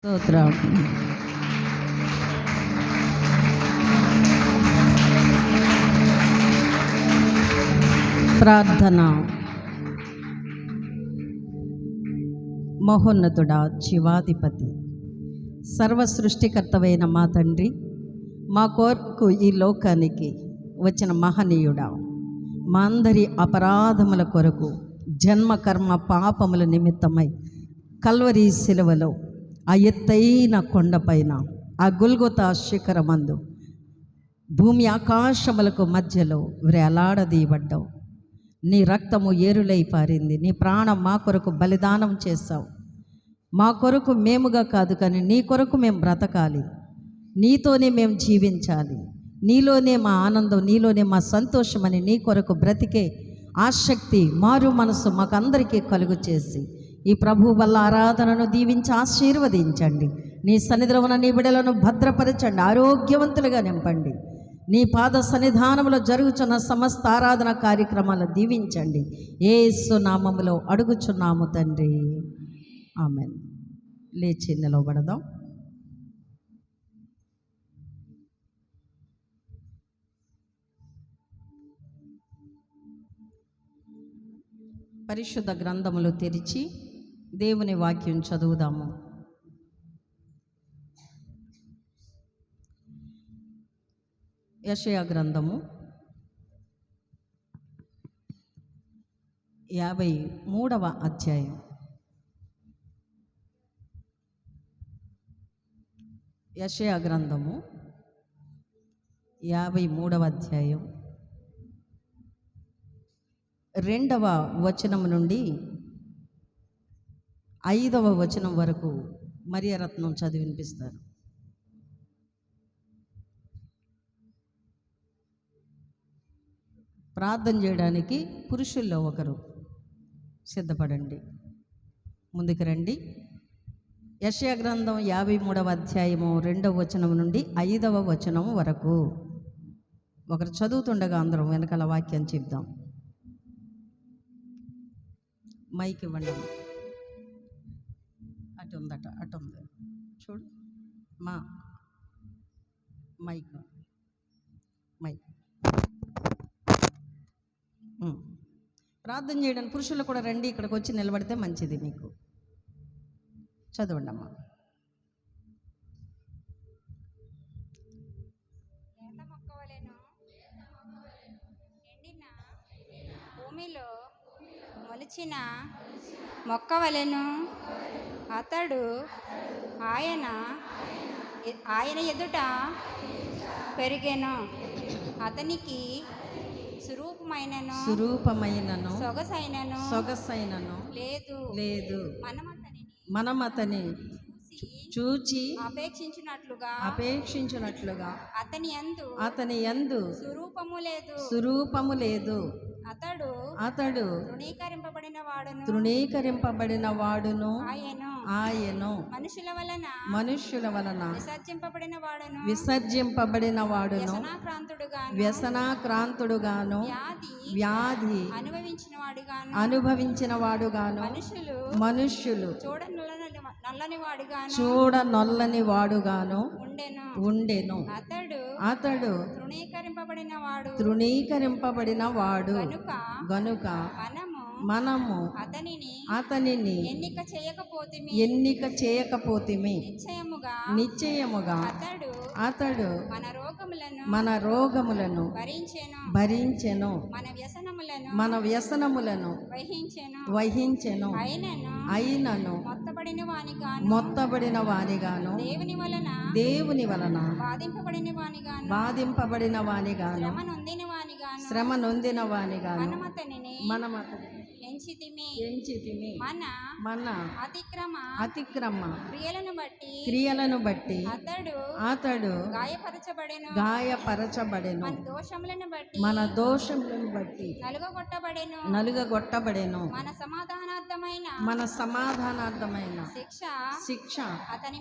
స్తోత్రం. ప్రార్థన. మహోన్నతుడా, జీవాధిపతి, సర్వ సృష్టికర్తవైన మా తండ్రి, మా కొరకు ఈ లోకానికి వచ్చిన మహనీయుడా, మా అందరి అపరాధముల కొరకు జన్మ కర్మ పాపముల నిమిత్తమై కల్వరి శిలువలో ఆ ఎత్తైన కొండపైన ఆ గొల్గొతా శిఖరమందు భూమి ఆకాశములకు మధ్యలో వేలాడదీయబడ్డావు. నీ రక్తము ఏరులై పారింది. నీ ప్రాణం మా కొరకు బలిదానం చేశావు. మా కొరకు మేముగా కాదు, కానీ నీ కొరకు మేము బ్రతకాలి, నీతోనే మేము జీవించాలి, నీలోనే మా ఆనందం, నీలోనే మా సంతోషమని నీ కొరకు బ్రతికే ఆసక్తి, మారు మనసు మాకందరికీ కలుగు చేసి ఈ ప్రభు వల్ల ఆరాధనను దీవించి ఆశీర్వదించండి. నీ సన్నిధిలో ఉన్న నీ బిడ్డలను భద్రపరచండి, ఆరోగ్యవంతులుగా నింపండి. నీ పాద సన్నిధానంలో జరుగుతున్న సమస్త ఆరాధన కార్యక్రమాలు దీవించండి. యేసు నామములో అడుగుచున్నాము తండ్రి, ఆమేన్. లేచి నిలబడదాం. పరిశుద్ధ గ్రంథములు తెరిచి దేవుని వాక్యం చదువుదాము. యెషయా గ్రంథము 53వ అధ్యాయం. యెషయా గ్రంథము 53వ అధ్యాయం 2వ వచనం నుండి 5వ వచనం వరకు మరియరత్నం చదివి వినిపిస్తారు. ప్రార్థన చేయడానికి పురుషుల్లో ఒకరు సిద్ధపడండి, ముందుకు రండి. యెషయా గ్రంథం 53వ అధ్యాయము 2వ వచనం నుండి 5వ వచనం వరకు ఒకరు చదువుతుండగా అందరం వెనకాల వాక్యం చెప్దాం. మైక్ ఇవ్వండి. అటు ఉందట, అటు ఉంది చూడు మా మైక్ ప్రార్థన చేయడానికి పురుషులు కూడా రండి, ఇక్కడికి వచ్చి నిలబడితే మంచిది. మీకు చదవండి అమ్మా. భూమిలో మొలిచిన మొక్కవలెను అతడు ఆయన ఎదుట పెరిగెను. అతనికి స్వరూపమైనను సొగసైనను లేదు. మనం అతని చూచి అపేక్షించినట్లుగా అతని యందు స్వరూపము లేదు. అతడు తృణీకరింపబడిన వాడును ఆయను మనుష్యుల వలన విసర్జింపబడిన వాడును వ్యసనాక్రాంతుడుగాను వ్యాధి అనుభవించిన వాడుగాను మనుష్యులు చూడ నల్లని వాడుగాను ఉండెను. అతడు తృణీకరింపబడిన వాడు గనుక మనము అతనిని ఎన్నిక చేయకపోతిమి. నిశ్చయముగా అతడు మన రోగములను భరించెను, మన వ్యసనములను వహించెను. అయినను మొత్తబడిన వానిగాను దేవుని వలన బాధింపబడిన వానిగాను శ్రమ నొందిన వానిగాను మనం ఎంచితిమి. మన అతిక్రమ క్రియలను బట్టి అతడు గాయపరచబడెను, మన దోషములను బట్టి నలుగగొట్టబడెను. మన సమాధానార్థమైన శిక్ష అతని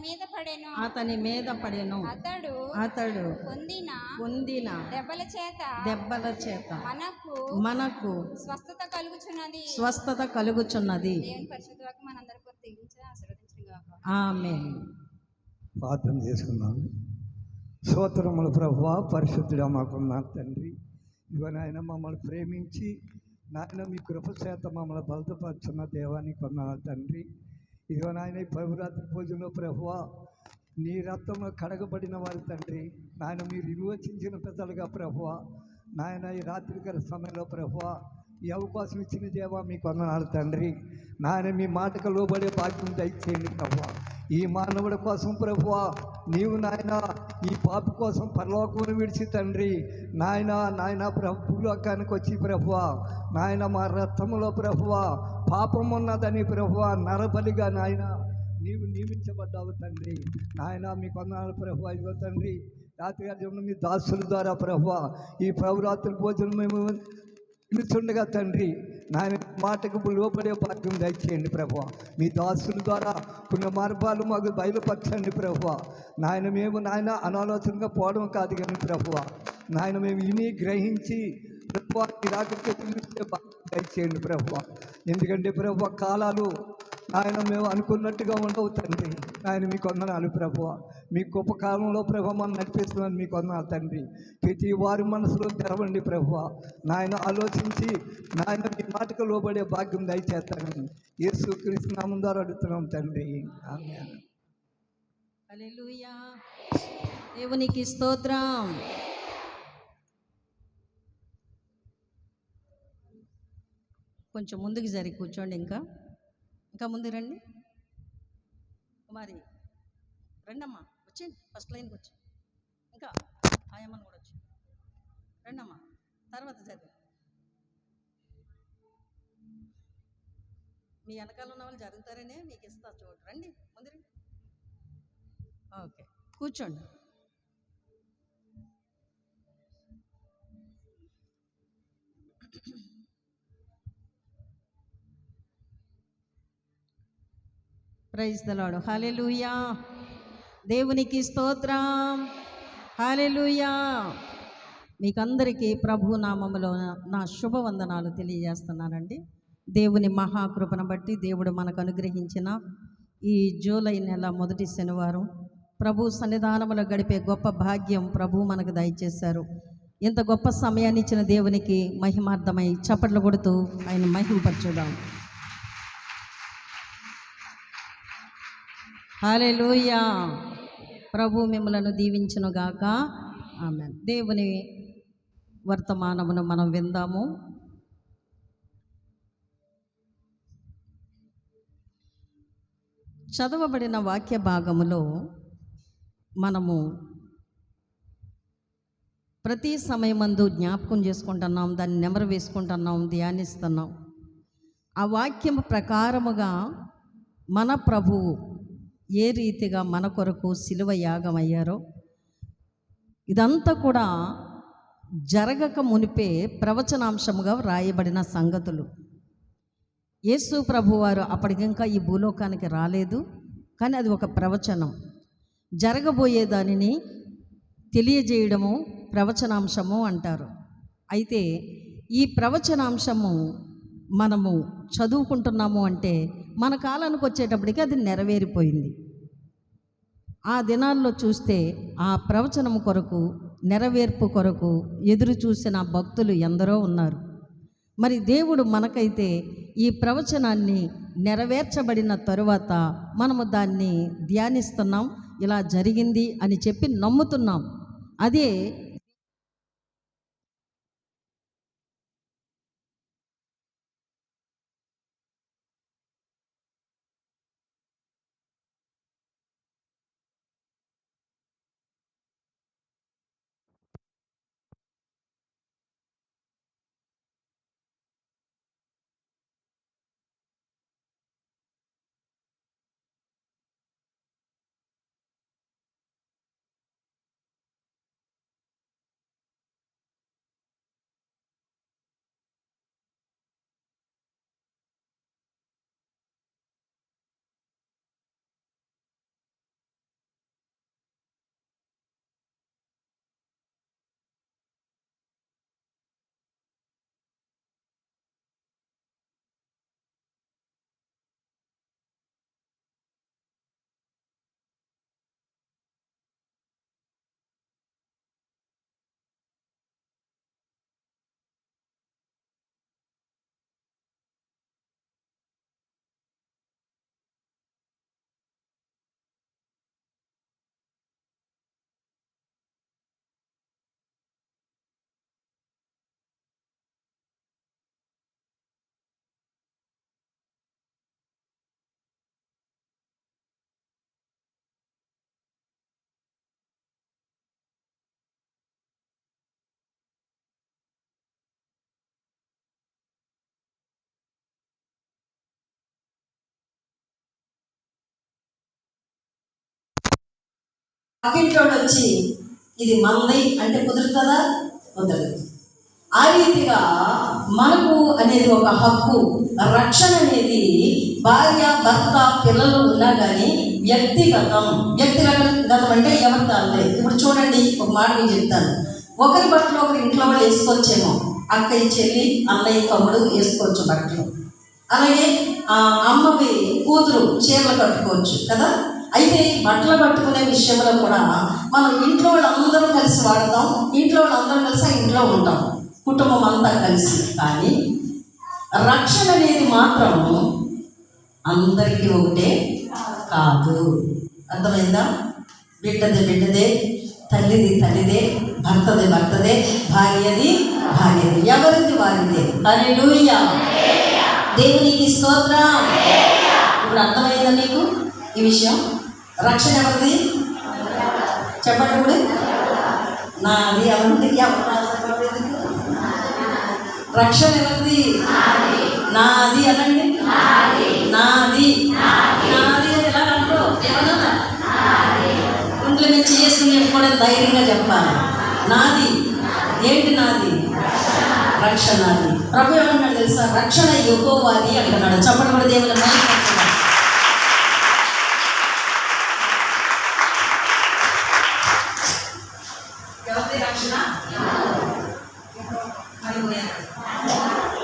మీద పడెను. అతడు పొందిన దెబ్బల చేత మనకు స్వస్థత కలుగుచున్నది. ఆమేన్. ప్రార్థన చేసుకున్నాను. స్తోత్రములు ప్రభువా, పరిశుద్ధుడా మాకున్న తండ్రి, ఇదిగో నాయన మమ్మల్ని ప్రేమించి నాయన మీ కృపచేత మమ్మల్ని బలపరుచున్న దేవానికి వందనాలు తండ్రి. ఇదిగో నాయన ఈ ప్రభురాత్రి పూజలో ప్రభువా, నీ రక్తంలో కడగబడిన వారి తండ్రి, నాయన మీరు విమోచించిన పెద్దలుగా ప్రభువా, నాయన ఈ రాత్రికాల సమయంలో ప్రభువా ఈ అవకాశం ఇచ్చిన దేవా మీకు వందనాలు తండ్రి. నాయన మీ మాటకు లోబడే భాగ్యం దయచేయండి ప్రభువా. ఈ మానవుడి కోసం ప్రభువా, నీవు నాయన ఈ పాపి కోసం పరలోకమును విడిచి తండ్రి నాయన భూలోకానికి వచ్చి ప్రభువా, నాయన మా రక్తంలో ప్రభువా పాపం ఉన్నదని ప్రభువా నరబలిగా నాయన నీవు నియమించబడ్డావు తండ్రి. నాయన మీకు వందనాలు ప్రభువా. ఇదిగో తండ్రి రాత్రి మీ దాసుల ద్వారా ప్రభువా ఈ ప్రభురాత్రి భోజనం మేము నిలుచుండగా తండ్రి నాయన మాటకు లోపడే భాగ్యం దయచేయండి ప్రభువా. మీ దాసుల ద్వారా పుణ్య మార్గాలు మాకు బయలుపరచండి ప్రభువా. నాయన మేము నాయన అనాలోచనగా పోవడం కాదు కానీ ప్రభువా, నాయన మేము విని గ్రహించి ప్రభువా ఈ రాత్రికి దయచేయండి ప్రభువా. ఎందుకంటే ప్రభువా కాలాలు ఆయన మేము అనుకున్నట్టుగా ఉండవు తండ్రి. ఆయన మీకు వందనాలు ప్రభువా. మీ గొప్ప కాలంలో ప్రభు మనం నడిపిస్తున్నాను మీకు వందనాలు తండ్రి. ప్రతి వారి మనసులో తెరవండి ప్రభువా. నాయన ఆలోచించి నాయన మీ మాటకు లోబడే భాగ్యం దయచేస్తానని యేసుక్రీస్తు నామం ద్వారా అడుగుతున్నాం తండ్రి. ఆమేన్. హల్లెలూయా. దేవునికి స్తోత్రం. కొంచెం ముందుకు జరిగి కూర్చోండి. ఇంకా ముందు రండి. కుమారి రండమ్మా, వచ్చేయండి, ఫస్ట్ లైన్కి వచ్చి ఇంకా ఆయమ్మని కూడా వచ్చి రండమ్మా, తర్వాత జరిగి మీ వెనకాల ఉన్న వాళ్ళు జరుగుతారనే మీకు ఇస్తా, చూడు రండి ముందు రండి. ఓకే కూర్చోండి. Praise the Lord. హల్లెలూయా. దేవునికి స్తోత్రం. హల్లెలూయా. మీకందరికీ ప్రభు నామములో నా శుభవందనాలు తెలియజేస్తున్నానండి. దేవుని మహాకృపను బట్టి దేవుడు మనకు అనుగ్రహించిన ఈ జూలై నెల మొదటి శనివారం ప్రభు సన్నిధానములో గడిపే గొప్ప భాగ్యం ప్రభు మనకు దయచేశారు. ఇంత గొప్ప సమయాన్ని ఇచ్చిన దేవునికి మహిమార్థమై చప్పట్లు కొడుతూ ఆయన మహిమపరచుదాం. హల్లెలూయా. ప్రభు మిమ్మలను దీవించునుగాక. ఆమేన్. దేవుని వర్తమానమును మనం విందాము. చదవబడిన వాక్య భాగములో మనము ప్రతి సమయమందు జ్ఞాపకం చేసుకుంటున్నాం, దాన్ని నెమరు వేసుకుంటున్నాం, ధ్యానిస్తున్నాం. ఆ వాక్యం ప్రకారముగా మన ప్రభువు ఏ రీతిగా మన కొరకు శిలువ యాగమయ్యారో ఇదంతా కూడా జరగక మునిపే ప్రవచనాంశముగా వ్రాయబడిన సంగతులు. యేసు ప్రభువారు అప్పటికింకా ఈ భూలోకానికి రాలేదు, కానీ అది ఒక ప్రవచనం. జరగబోయే దానిని తెలియజేయడము ప్రవచనాంశము అంటారు. అయితే ఈ ప్రవచనాంశము మనము చదువుకుంటున్నాము అంటే మన కాలానికి వచ్చేటప్పటికి అది నెరవేరిపోయింది. ఆ దినాల్లో చూస్తే ఆ ప్రవచనం కొరకు, నెరవేర్పు కొరకు ఎదురు చూసిన భక్తులు ఎందరో ఉన్నారు. మరి దేవుడు మనకైతే ఈ ప్రవచనాన్ని నెరవేర్చబడిన తరువాత మనము దాన్ని ధ్యానిస్తున్నాం, ఇలా జరిగింది అని చెప్పి నమ్ముతున్నాం. అదే పక్కింటోడు వచ్చి ఇది మంది అంటే కుదురుతుందా? కుదరదు. ఆ రీతిగా మనకు అనేది ఒక హక్కు. రక్షణ అనేది భార్య భర్త పిల్లలు ఉన్నా కానీ వ్యక్తిగతం అంటే ఎవరితో అంతే. ఇప్పుడు చూడండి, ఒక మాట నేను చెప్తాను. ఒకరి బట్టలు ఒకరి ఇంట్లో వాళ్ళు వేసుకోవచ్చేమో, అక్కయ్య చెల్లి అన్నయ్య తమ్ముడు వేసుకోవచ్చు బట్టలు. అలాగే అమ్మవి కూతురు చీరలు కట్టుకోవచ్చు కదా. అయితే బట్టలు కట్టుకునే విషయంలో కూడా మనం ఇంట్లో వాళ్ళందరూ కలిసి వాడతాం, ఇంట్లో వాళ్ళందరూ కలిసి ఆ ఇంట్లో ఉంటాం, కుటుంబం అంతా కలిసి. కానీ రక్షణ అనేది మాత్రం అందరికీ ఒకటే కాదు. అర్థమైందా? బిడ్డది బిడ్డదే, తల్లిది తల్లిదే, భర్తది భర్తదే, భార్యది భార్యది, ఎవరిది వారిదే. హల్లెలూయా, దేవునికి స్తోత్రం. ఇప్పుడు అర్థమైందా మీకు ఈ విషయం? రక్షణ ఎవరిది చెప్పండి. ఇప్పుడు నాది ఎవరిది? రక్షణ ఎవరిది? నాది అనండి. నాది నాది అని ఎలా అంటారు? ఏమన్నా ఇంట్లో నేను చేసుకుని చెప్పుకోవడం ధైర్యంగా చెప్పాలి. నాది ఏంటి? నాది రక్షణ. అది ప్రభు ఏమన్నాడు తెలుసా? రక్షణ యెహోవాది అంటున్నాడు. చెప్పండి కూడా దేవుని మహిమ. ఎవరిది రక్షణ?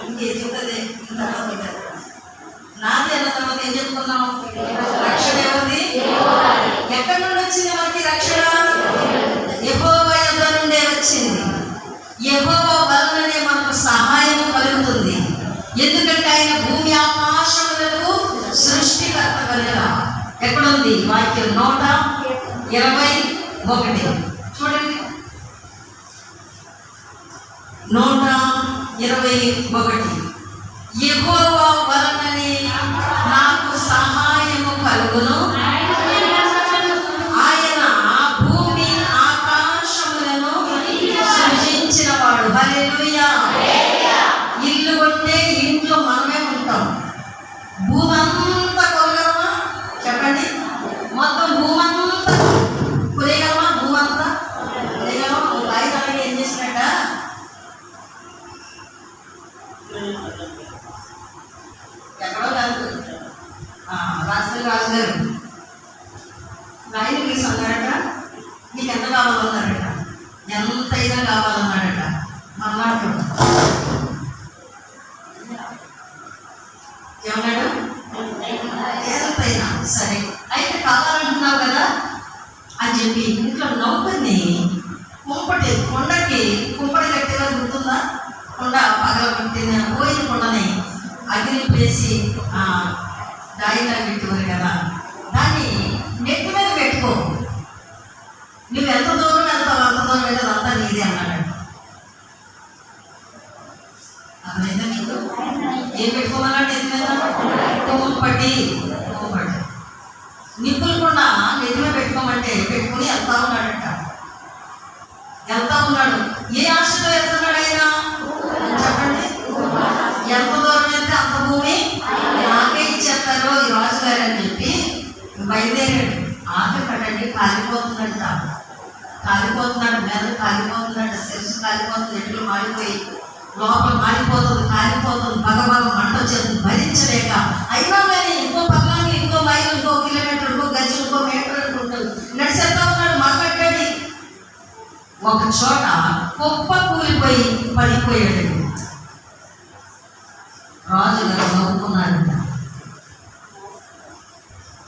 ఇంకేం చెప్తుంది? నాది అన్న తర్వాత ఏం చెప్పుకున్నాం? రక్షణ ఎవరిది? ఎక్కడి నుండి వచ్చింది మనకి రక్షణ? యెహోవా యొద్ద నుండే వచ్చింది. యెహోవా వలననే మనకు సహాయం కలుగుతుంది. ఎందుకంటే ఆయన భూమి ఆకాశములకు సృష్టికర్త కనుక. ఎక్కడుంది వాక్యం? 121 చూడండి. 121 యెహోవా వలననే నాకు సహాయము కలుగును, ఆయన భూమి ఆకాశములను సృజించినవాడు. హల్లెలూయా. ఇల్లు కొంటే ఇంట్లో మనమే ఉంటాం. భూమంతా కొనగలమా? చెప్పండి. మొత్తం భూమంతా కొనేయగలమా? భూమంతా కొనేయగలమా? రాయిదానికి ఏం చేసినట్ట? ఎక్కడో కాదు, రాజు గారు రాయిని పిలిచి అన్నాడట, నీకు ఎంత కావాలన్నాడట, ఎంతైనా కావాలన్నాడట. అన్నాడు ఏమన్నాడు? ఎంతైనా సరే, అయితే కావాలంటున్నావు కదా అని చెప్పి ఇంట్లో నౌకర్ని కొండకి కుంపడి కట్టేలా గుర్తుందా? కొండ పగల పెట్టిన పోయిన కొండని అగ్ని వేసి దాయిలా పెట్టేవారు కదా, దాన్ని నెత్తి మీద పెట్టుకో, నువ్వు ఎంత దూరం వెళ్తావు అంత దూరం వెళ్ళదు, అంతా నీదే అన్నాడు. అర్థమైందా నీకు? ఏం పెట్టుకోమన్నాడు నెత్తి మీద? కుంపటి. నిప్పులు కూడా నెత్తి మీద పెట్టుకోమంటే పెట్టుకుని వెళ్తా ఉన్నాడట. వెళ్తా ఉన్నాడు. ఏ ఆశతో వెళ్తున్నాడు ఆయన? చెప్పండి. ఎంత దూరం వెళ్తే అంత భూమి నాకే ఇచ్చేస్తారు ఈ రాజుగారు అని చెప్పి బయలుదేరాడు. ఆఖరి కట్టండి కాలిపోతుందంట, కాలిపోతున్నాడు, మెదడు కాలిపోతుందంట, శిరస్సు కాలిపోతుంది, ఎట్లు మాడిపోయి లోపల మాడిపోతుంది, కాలిపోతుంది, భగభగ మంట వచ్చేది భరించలేక. అయినా కానీ ఇంకో పక్కన ఇంకో మైలు, ఇంకో కిలోమీటర్, ఇంకో గజం, ఇంకో మీటర్ అనుకుంటుంది. నడిచేస్తా ఉన్నాడు. మాట్లాడాడు. ఒక చోట కుప్ప కూలిపోయి పడిపోయాడు. రాజుగారు నవ్వుకున్నాడంట.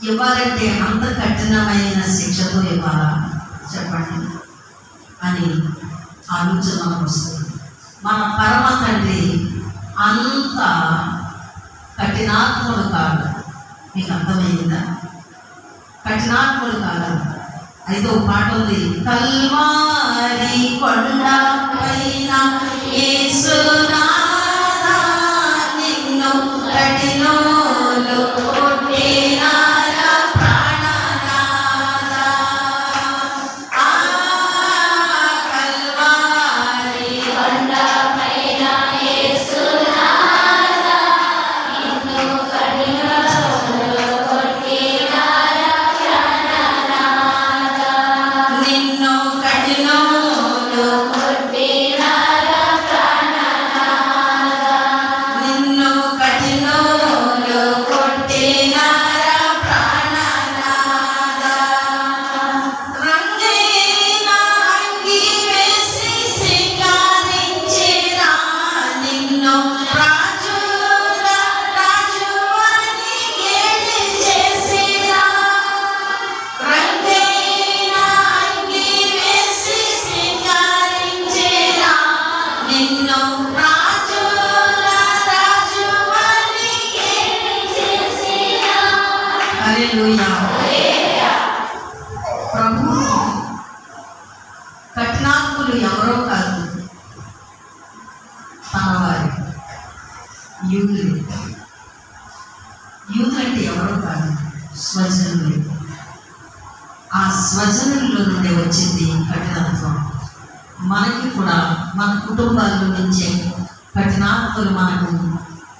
ఇవ్వాలంటే అంత కఠినమైన శిక్షతో ఇవ్వాలా చెప్పండి అని ఆలోచన మనకు వస్తుంది. మన పరమ తండ్రి అంత కఠినాత్ముడు కాదు. మీకు అర్థమైందా? కఠినాత్ముడు కాదు. అయితే ఒక పాట ఉంది, కల్వారి కొండ పైన యేసునాథా నిన్ను కఠినోలు కొట్టినారా ప్రాణనాథా. కల్వారి కొండ పైన యేసునాథా నిన్ను కఠినోలు కొట్టినారా ప్రాణనాథా. స్వజనుల్లో నుండి వచ్చింది కఠినత్వం. మనకి కూడా మన కుటుంబాల్లో నుంచే కఠినాత్మలు మనకు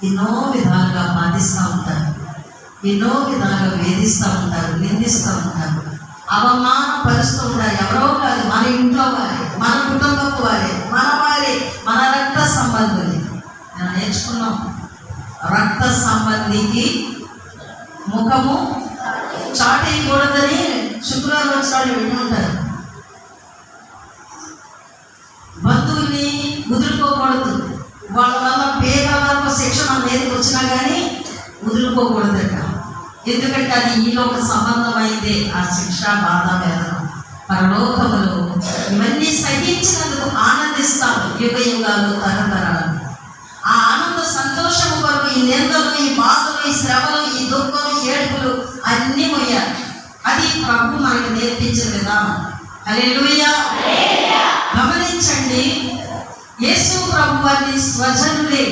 ఎన్నో విధాలుగా బాధిస్తూ ఉంటారు, ఎన్నో విధాలుగా వేధిస్తూ ఉంటారు, నిందిస్తూ ఉంటారు, అవమానపరుస్తూ ఉంటారు. ఎవరో కాదు, మన ఇంట్లో వారే, మన కుటుంబపు వారే, మన రక్త సంబంధులే. నేను నేర్చుకున్నాం, రక్త సంబంధికి ముఖము చాటేయకూడదని శుక్రవారం వచ్చిన విని ఉంటారు. బంధువుల్ని వదులుకోకూడదు, వాళ్ళ వల్ల పేద వరకు శిక్ష మన మీదకి వచ్చినా కానీ వదులుకోకూడదట. ఎందుకంటే అది ఈలోక సంబంధమైందే. ఆ శిక్ష, బాధ, వేదన పరలోకములో ఇవన్నీ సహించినందుకు ఆనందిస్తాము యుగ యుగాలు, తరతరాలు. ఆ ఆనంద సంతోషము కొరకు ఈ నిందలు, ఈ బాధలు, ఈ శ్రమలు, ఈ దుఃఖం, ఏడుపులు అన్నీ పోయారు. అది ప్రభు మనకు నేర్పించిన విధానం. హల్లెలూయా. గమనించండి, యేసు ప్రభు వారిని స్వజనులే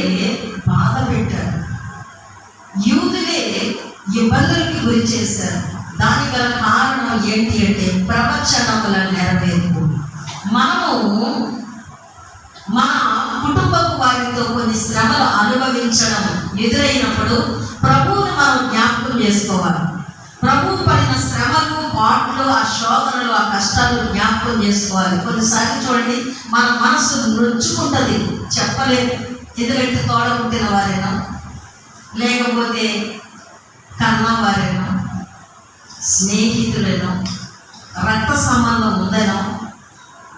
బాధ పెట్టారు, యూదులే ఇబ్బందులకి గురి చేశారు. దానికి గల కారణం ఏంటి అంటే ప్రవచనముల నెరవేర్పు. మనము మన కుటుంబపు వారితో కొన్ని శ్రమలు అనుభవించడం ఎదురైనప్పుడు ప్రభువుని మనం జ్ఞాపకం చేసుకోవాలి. ప్రభువు పడిన శ్రమలు, పాటలు, ఆ శోధనలు, ఆ కష్టాలు జ్ఞాపకం చేసుకోవాలి. కొన్నిసార్లు చూడండి, మన మనసు నొచ్చుకుంటుంది, చెప్పలేదు. ఎందుకంటే తోడ పుట్టిన వారేనా, లేకపోతే కన్న వారేనో, స్నేహితులేనో, రక్త సంబంధం ఉందేనో,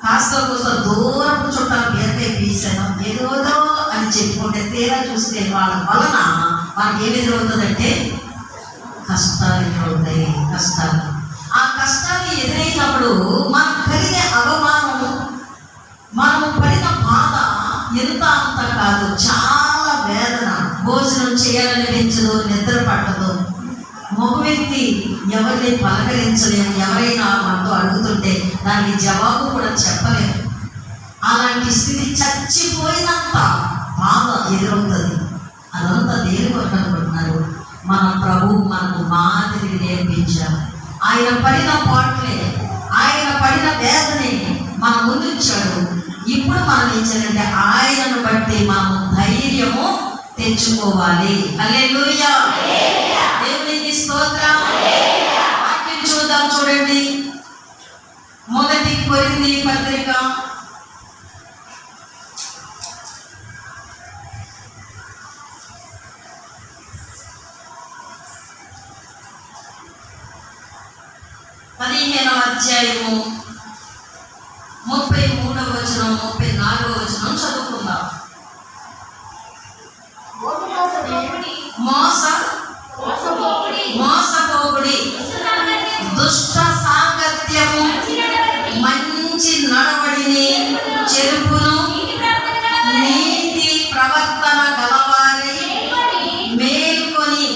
కాస్త కోస్త దూరపు చుట్టాలు బీరకాయ పీసానో, ఏదోదో అని చెప్పుకుంటే తీరా చూస్తే వాళ్ళ వలన మనకి ఏమి ఎదురవుతుందంటే కష్టాలు ఎదురవుతాయి. కష్టాలు, ఆ కష్టాలు ఎదురైనప్పుడు మనకు కలిగే అవమానము, మనము పడిన బాధ ఎంత అంత కాదు, చాలా వేదన. భోజనం చేయాలనిపించదు, నిద్ర పట్టదు, మగవ్యక్తి ఎవరిని పలకరించలేము, ఎవరైనా మనతో అడుగుతుంటే దానికి జవాబు కూడా చెప్పలేము. అలాంటి స్థితి, చచ్చిపోయినంత బాధ ఎదురవుతుంది. అదంతా దేని కొరకు అనుకుంటున్నారు? మన ప్రభువు మనకు మాదిరి నేర్పించారు. ఆయన పడిన పాటలే, ఆయన పడిన వేదనే మన ముందుంచాడు. ఇప్పుడు మనం ఏం చేయాలంటే ఆయనను బట్టి మనం ధైర్యము తెచ్చుకోవాలి. హల్లెలూయా. దేవునికి స్తోత్రం. వాక్యం చూద్దాం, చూడండి. మొదటి కొరింథీ పత్రిక 15వ అధ్యాయము 33వ వచనం, 34వ వచనం చదువుకుందాం. మోసపోకుడి, దుష్ట సాంగత్యము, మంచి నడవడిని, చెరుపును, నీతి ప్రవర్తన గలవారై మేల్కొని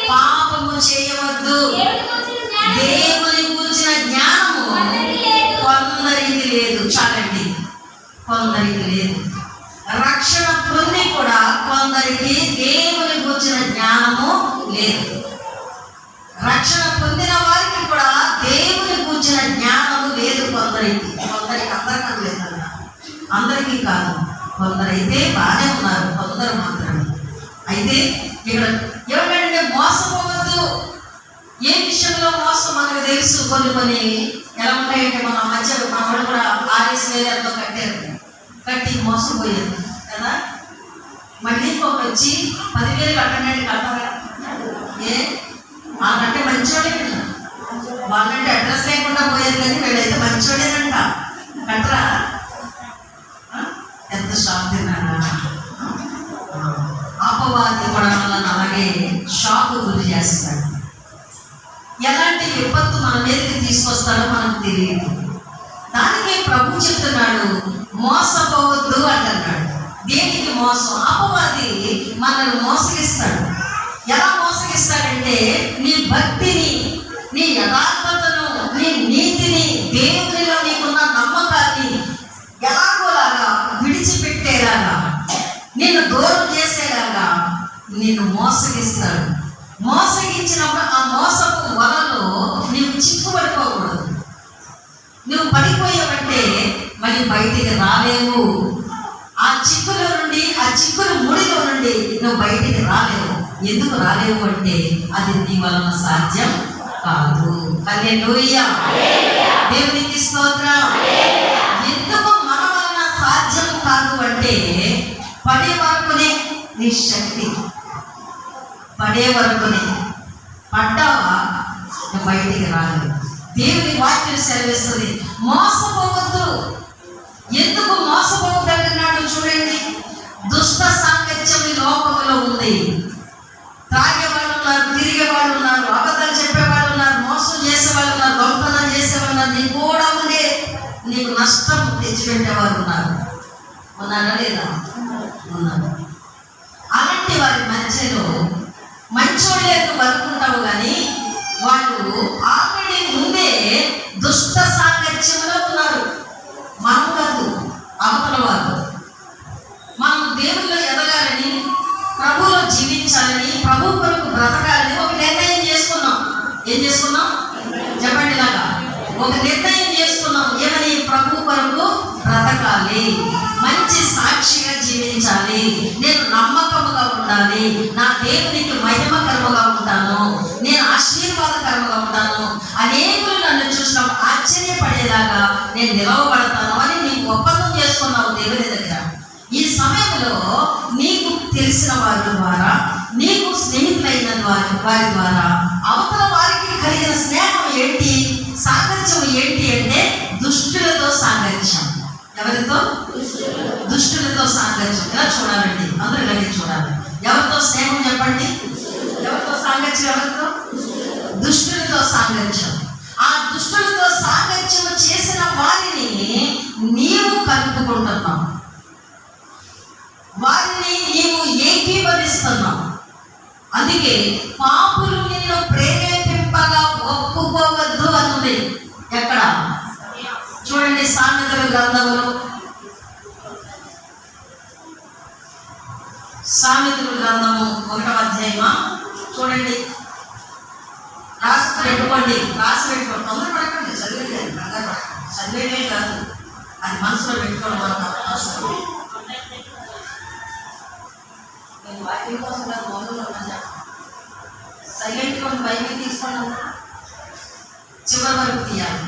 పాపము చేయవద్దు. దేవుని కూర్చిన జ్ఞానము కొందరికి లేదు. చాలండి, కొందరికి లేదు. రక్షణ పొంది కూడా కొందరికి దేవుని కూర్చిన జ్ఞానము లేదు. రక్షణ పొందిన వారికి కూడా దేవుని కూర్చిన జ్ఞానము లేదు. కొందరికి అందరికీ లేదు, అందరికీ కాదు. కొందరైతే బాగానే ఉన్నారు, కొందరు మాత్రమే. అయితే ఇక్కడ ఏమంటే మోసపోవద్దు. ఏ విషయంలో మోసం మనకు తెలుసు. కొన్ని ఎలా ఉంటాయంటే, మన వాళ్ళు కూడా RS కట్టి మోసపోయారు కదా. మళ్ళీ వచ్చి 10,000 కట్టండి, కట్టరా? వాళ్ళంటే మంచోడే, వాళ్ళంటే అడ్రస్ లేకుండా పోయారు, కానీ వీళ్ళైతే మంచోడేనంట, కట్టరా? ఎంత షాక్ తిన్నారా? అపవాది కూడా మనల్ని అలాగే షాక్ గురి చేస్తాడు. ఎలాంటి విపత్తు మన మీదకి తీసుకొస్తాడో మనకు తెలియదు. దానికి ప్రభు చెప్తున్నాడు, మోసపోవద్దు అంటున్నాడు. దేనికి మోసం? అపవాది మనల్ని మోసగిస్తాడు. ఎలా మోసగిస్తాడంటే, నీ భక్తిని, నీ యథార్థతను, నీ నీతిని, దేవునిలో నీకున్న నమ్మకాన్ని ఎలాగోలాగా విడిచిపెట్టేలాగా, నిన్ను దూరం చేసేలాగా నిన్ను మోసగిస్తాడు. మోసగించినప్పుడు ఆ మోసపు వలలో నీవు నీవు చిక్కుపడిపోకూడదు. నువ్వు పడిపోయావంటే మరి బయటికి రాలేవు. ఆ చిక్కులో నుండి, ఆ చిక్కుల ముడిలో నుండి నువ్వు బయటికి రాలేవు. ఎందుకు రాలేవు అంటే అది నీ వలన సాధ్యం కాదు. హల్లెలూయా, దేవునికి స్తోత్రం. ఎందుకు మన వలన సాధ్యం కాదు అంటే పడే వరకునే నీ శక్తి, పడే వరకునే. పడ్డావా నువ్వు బయటికి రాలేవు. దేవుని వాక్యం సెలవిస్తుంది, మోసపోవద్దు. ఎందుకు మోసపోవద్దు అంటున్నాడు చూడండి. దుష్ట సాంగత్యం ఈ లోకంలో ఉంది. తాగేవాళ్ళు ఉన్నారు, తిరిగేవాళ్ళు ఉన్నారు, అబద్ధాలు చెప్పేవాళ్ళు ఉన్నారు, మోసం చేసేవాళ్ళు ఉన్నారు, దొంగతనం చేసేవాళ్ళు ఉన్నారు, నీ కూడా ఉండే నీకు నష్టం తెచ్చిపెట్టేవారు ఉన్నారు. ఉన్నారా లేదా? ఉన్నారు. అలాంటి వారి మధ్యలో మంచోళ్ళే నువ్వు అనుకుంటావు, కానీ వాళ్ళు ఆల్రెడీ ముందే దుష్ట సాంగత్యంలో ఉన్నారు. మనం కాదు, అవతల వారు. మనం దేవుల్లో ఎదగాలని, ప్రభువులో జీవించాలని, ప్రభు కొరకు బ్రతకాలని ఒక నిర్ణయం చేసుకున్నాం. ఏం చేసుకున్నాం చెప్పండి? ఇలాగా ఒక నిర్ణయం చేసుకున్నాం. ఏమని? ప్రభు కొరకు బ్రతకాలి, మంచి సాక్షిగా జీవించాలి, నేను నమ్మకముగా ఉండాలి, నా దేవునికి మహిమకరముగా ఉంటాను, నేను ఆశీర్వాదకరముగా ఉంటాను, అనేకులు నన్ను చూసినప్పుడు ఆశ్చర్యపడేలాగా నేను నిలవబడతాను అని నీకు ఒప్పందం చేసుకున్నావు దేవుని దగ్గర. ఈ సమయంలో నీకు తెలిసిన వారి ద్వారా, నీకు స్నేహితులైన వారి ద్వారా అవతల వారికి కలిగిన స్నేహం ఏంటి, సాంగత్యం ఏంటి అంటే దుష్టులతో సాంగత్యం. ఎవరితో? దుష్టులతో సాంగత్యం. ఇలా చూడాలండి, అందరూ ఇలాగే చూడాలి. ఎవరితో స్నేహం చెప్పండి? ఎవరితో సాంగత్యం? ఎవరితో? దుష్టులతో సాంగత్యం. ఆ దుష్టులతో సాంగత్యం చేసిన వారిని నీవు కలుపుకుంటున్నావు, వారిని నీవు ఏకీభవిస్తున్నావు. అందుకే పాపులు నిన్ను ప్రేరేపింపగా ఒప్పుకోవద్దు అన్నది. ఎక్కడ చూడండి, సామెతల గ్రంథంలో, సామెతల గ్రంథము 1వ అధ్యాయమా చూడండి. రాసి పెట్టుకోండి. తొందర పడకండి, చదివేదే కాదు, అది మనసులో పెట్టుకోవడం వల్ల అవసరం. నేను వాక్యం కోసం కాదు, మౌనంలో సైలెంట్గా బైబిల్ తీసుకోండి, చివరి వరకు తీయాలి.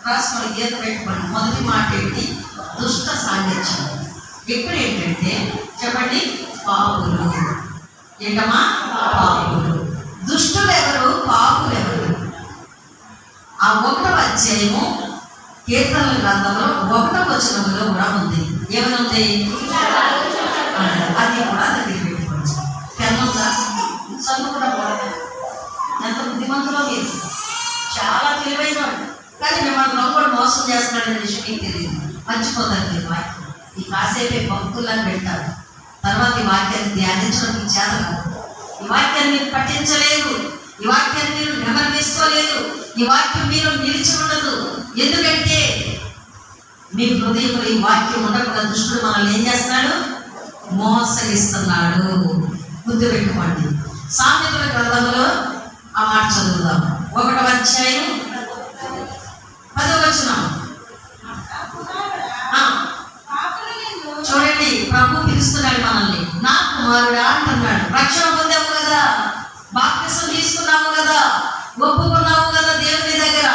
రాసుకొని గీత పెట్టుకోండి. మొదటి మాట ఏంటి? దుష్ట సాంగత్యం. ఇక్కడ ఏంటంటే చెప్పండి, పాపులు. ఏంటమ్మా? పాపులు. దుష్టులు ఎవరు? పాపులు ఎవరు? ఆ 1వ అధ్యాయము కీర్తనల గ్రంథంలో 1వ వచనంలో కూడా ఉంది. ఏమైనా ఉంది? అది కూడా దగ్గర పెట్టుకోవచ్చు. పెన్నుందా? చదువు కూడా పోలేదు. ఎంత బుద్ధిమంతులో మీరు, చాలా తెలివైన వాళ్ళు, కానీ మిమ్మల్ని కూడా మోసం చేస్తున్నాడనే విషయం మీకు తెలియదు. మర్చిపోతారు మీరు వాక్యం. ఈ కాసేపే భక్తులను పెడతారు, తర్వాత ఈ వాక్యాన్ని ధ్యానించడం మీకు చేతను. ఈ వాక్యాన్ని మీరు పఠించలేదు, ఈ వాక్యాన్ని మీరు నెమర్వేసుకోలేదు, ఈ వాక్యం మీరు నిలిచి ఉండదు. ఎందుకంటే మీ హృదయంలో ఈ వాక్యం ఉండకుండా దుష్టుడు మనల్ని ఏం చేస్తున్నాడు? మోసగిస్తున్నాడు. గుర్తు పెట్టుకోండి. సామెతల గ్రంథంలో ఆ మాట చదువుదాం. 1వ అధ్యాయం 10వ వచనం చూడండి. ప్రభు పిలుస్తున్నాడు మనల్ని. నా కుమారుడా అంటున్నాడు. రక్షణ పొందావు కదా, బాప్తిసం తీసుకున్నావు కదా, ఒప్పుకున్నావు కదా దేవుని దగ్గర.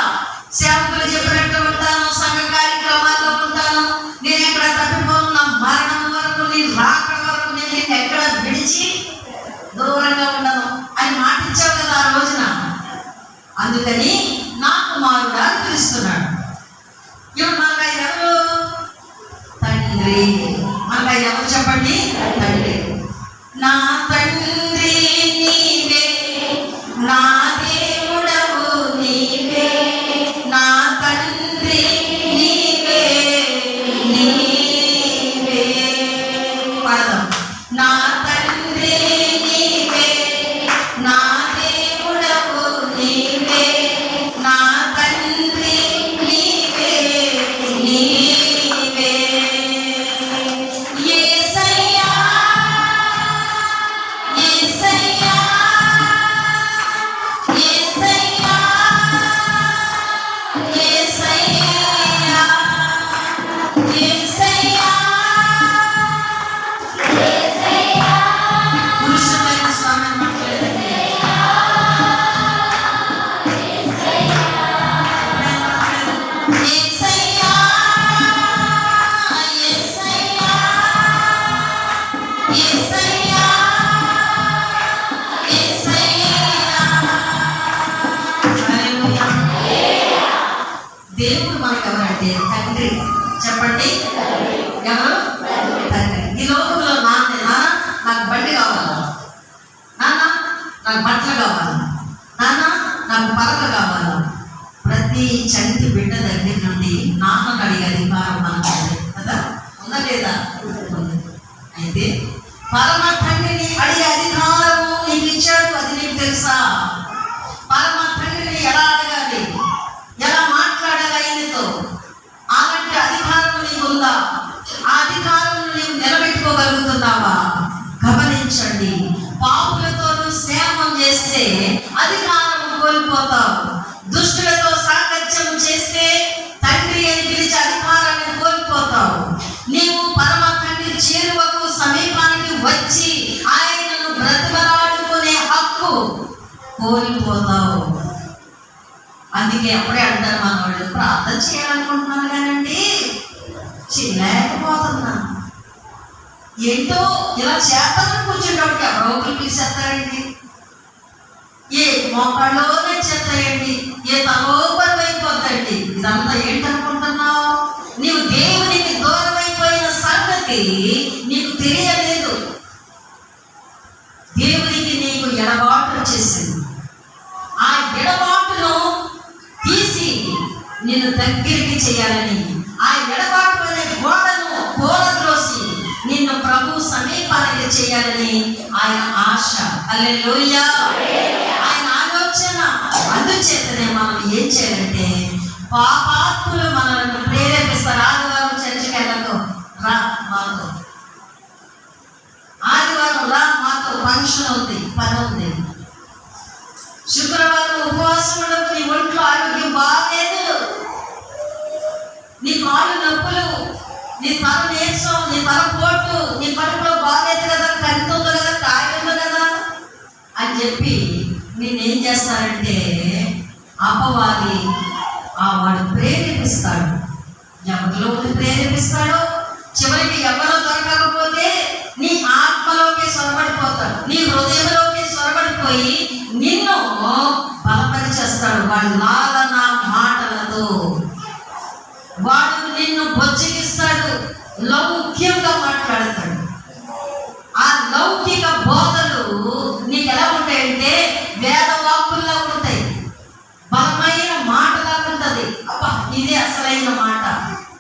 సేవకులు చెప్పినట్టు ఉంటాను, సంఘ కార్యక్రమాల్లో ఉంటాను, నేను ఎక్కడ తప్పిపోను, నా మరణం వరకు, నీ రాకడ వరకు నేను ఎక్కడ విడిచి దూరంగా ఉండను అని మాటిచ్చావు కదా ఆ రోజున. అందుకని నా కుమారుడా అని పిలుస్తున్నాడు. ఇప్పుడు మనకు ఆయన ఎవరు? తండ్రి. మనకు ఆయన ఎవరు చెప్పండి? తండ్రి. నా తండ్రి నీవే, నా దేవుడవు నీవే, నా తండ్రి నీవే, నీవే. పడదాం. నా తండ్రి నీవే, నా దేవుడవు నీవే, నా తండ్రి నీవే, నీవే. యేసయ్యా యేసయ్యా యేసయ్యా యేసయ్యా యేసయ్యా. హల్లెలూయా. దేవుడు మనకు ఎవరంటే తండ్రి. చెప్పండి, ఎవరు? తండ్రి. ఈ లోకంలో నాన్న నాకు బండి కావాలా, నాన్న నాకు బట్టలు కావాలా, నాన్న నాకు పలక కావాలా. ప్రతి చంటి బిడ్డ దగ్గర నుండి నాన్నను అడిగే అధికారం మనకు ఉంది కదా, ఉందా లేదా? అయితే పరమ తండ్రిని అడిగే అధికారము నీకు ఇచ్చాడు. అది నీకు తెలుసా? పరమ తండ్రిని ఎలా అడగాలి, ఎలా మాట్లాడాలి ఆయనతో, అలాంటి అధికారం నీకు ఉందా? ఆ అధికారం నీవు నిలబెట్టుకోగలుగుతున్నావా? గమనించండి, పాపులతో స్నేహం చేస్తే అధికారం కోల్పోతావు. దుష్టులతో సాంగత్యం చేస్తే తండ్రి అని పిలిచే అధికారాన్ని కోల్పోతావు. నీవు పరమ తండ్రి చేరువకు సమీపానికి వచ్చి ఆయనను బ్రతిమలాడుకునే హక్కు కోల్పోతావు. అందుకే అప్పుడే అంటారు మన వాళ్ళు, ప్రార్థన చేయాలనుకుంటున్నాను కానండి చేయలేకపోతున్నాను. ఏంటో ఇలా చేస్తానని కూర్చుంటానికి ఎవరో పిలిచేస్తారండి, ఏ మోకాళ్ళలోనే చేస్తాయండి, ఏ తలో పరువైపోద్దండి. ఇదంతా ఏంటనుకుంటున్నావు? నీవు దేవునికి దూరం అయిపోయిన సంగతి నీకు తెలియలేదు. దేవునికి నీకు ఎడబాటు వచ్చేసింది. ఆ ఎడబాటును తీసి నిన్ను దగ్గరికి చేయాలని, ఆ ఎడబాటు అనే గోడను కూలద్రోసి నిన్ను ప్రభు సమీపానికి చేయాలని ఆయన ఆశ. హల్లెలూయా. ఆయన ఆలోచన. అందుచేతనే మనం ఏం చేయాలంటే, పాపాత్ములు మనల్ని ప్రేరేపిస్తారు. ఆదివారం చర్చికి వెళ్ళకు, రా మాతో, ఆదివారం రా మాతో, ఫంక్షన్ ఉంది, పని ఉంది. శుక్రవారం ఉపవాసం ఉండకు, నీ ఒంట్లో ఆరోగ్యం బాగాలేదు, నీ కాళ్ళు నొప్పులు, నీ తల నీరసం, నీ తల పోటు, నీ కడుపులో బాగాలేదు కదా, కంటి ఉంది కదా, కాయ ఉంది కదా అని చెప్పి నేనేం చేస్తారంటే అపవాది వాడు ప్రేరేపిస్తాడు. ఎవరిలో ప్రేరేపిస్తాడో చివరికి ఎవరో దొరకకపోతే నీ ఆత్మలోకి సొరబడిపోతాడు, నీ హృదయంలోకి సొరబడిపోయి నిన్ను బలపరిచేస్తాడు. వాడి లాలన మాటలతో వాడు నిన్ను బొజ్జగిస్తాడు, లౌక్యంగా మాట్లాడతాడు. ఆ లౌకిక బోధలు నీకు ఎలా ఉంటాయంటే వేదవాక్కుల్లా ఉంటాయి, బలమైన మాటలా ఉంటుంది. అబ్బా ఇదే అసలైన మాట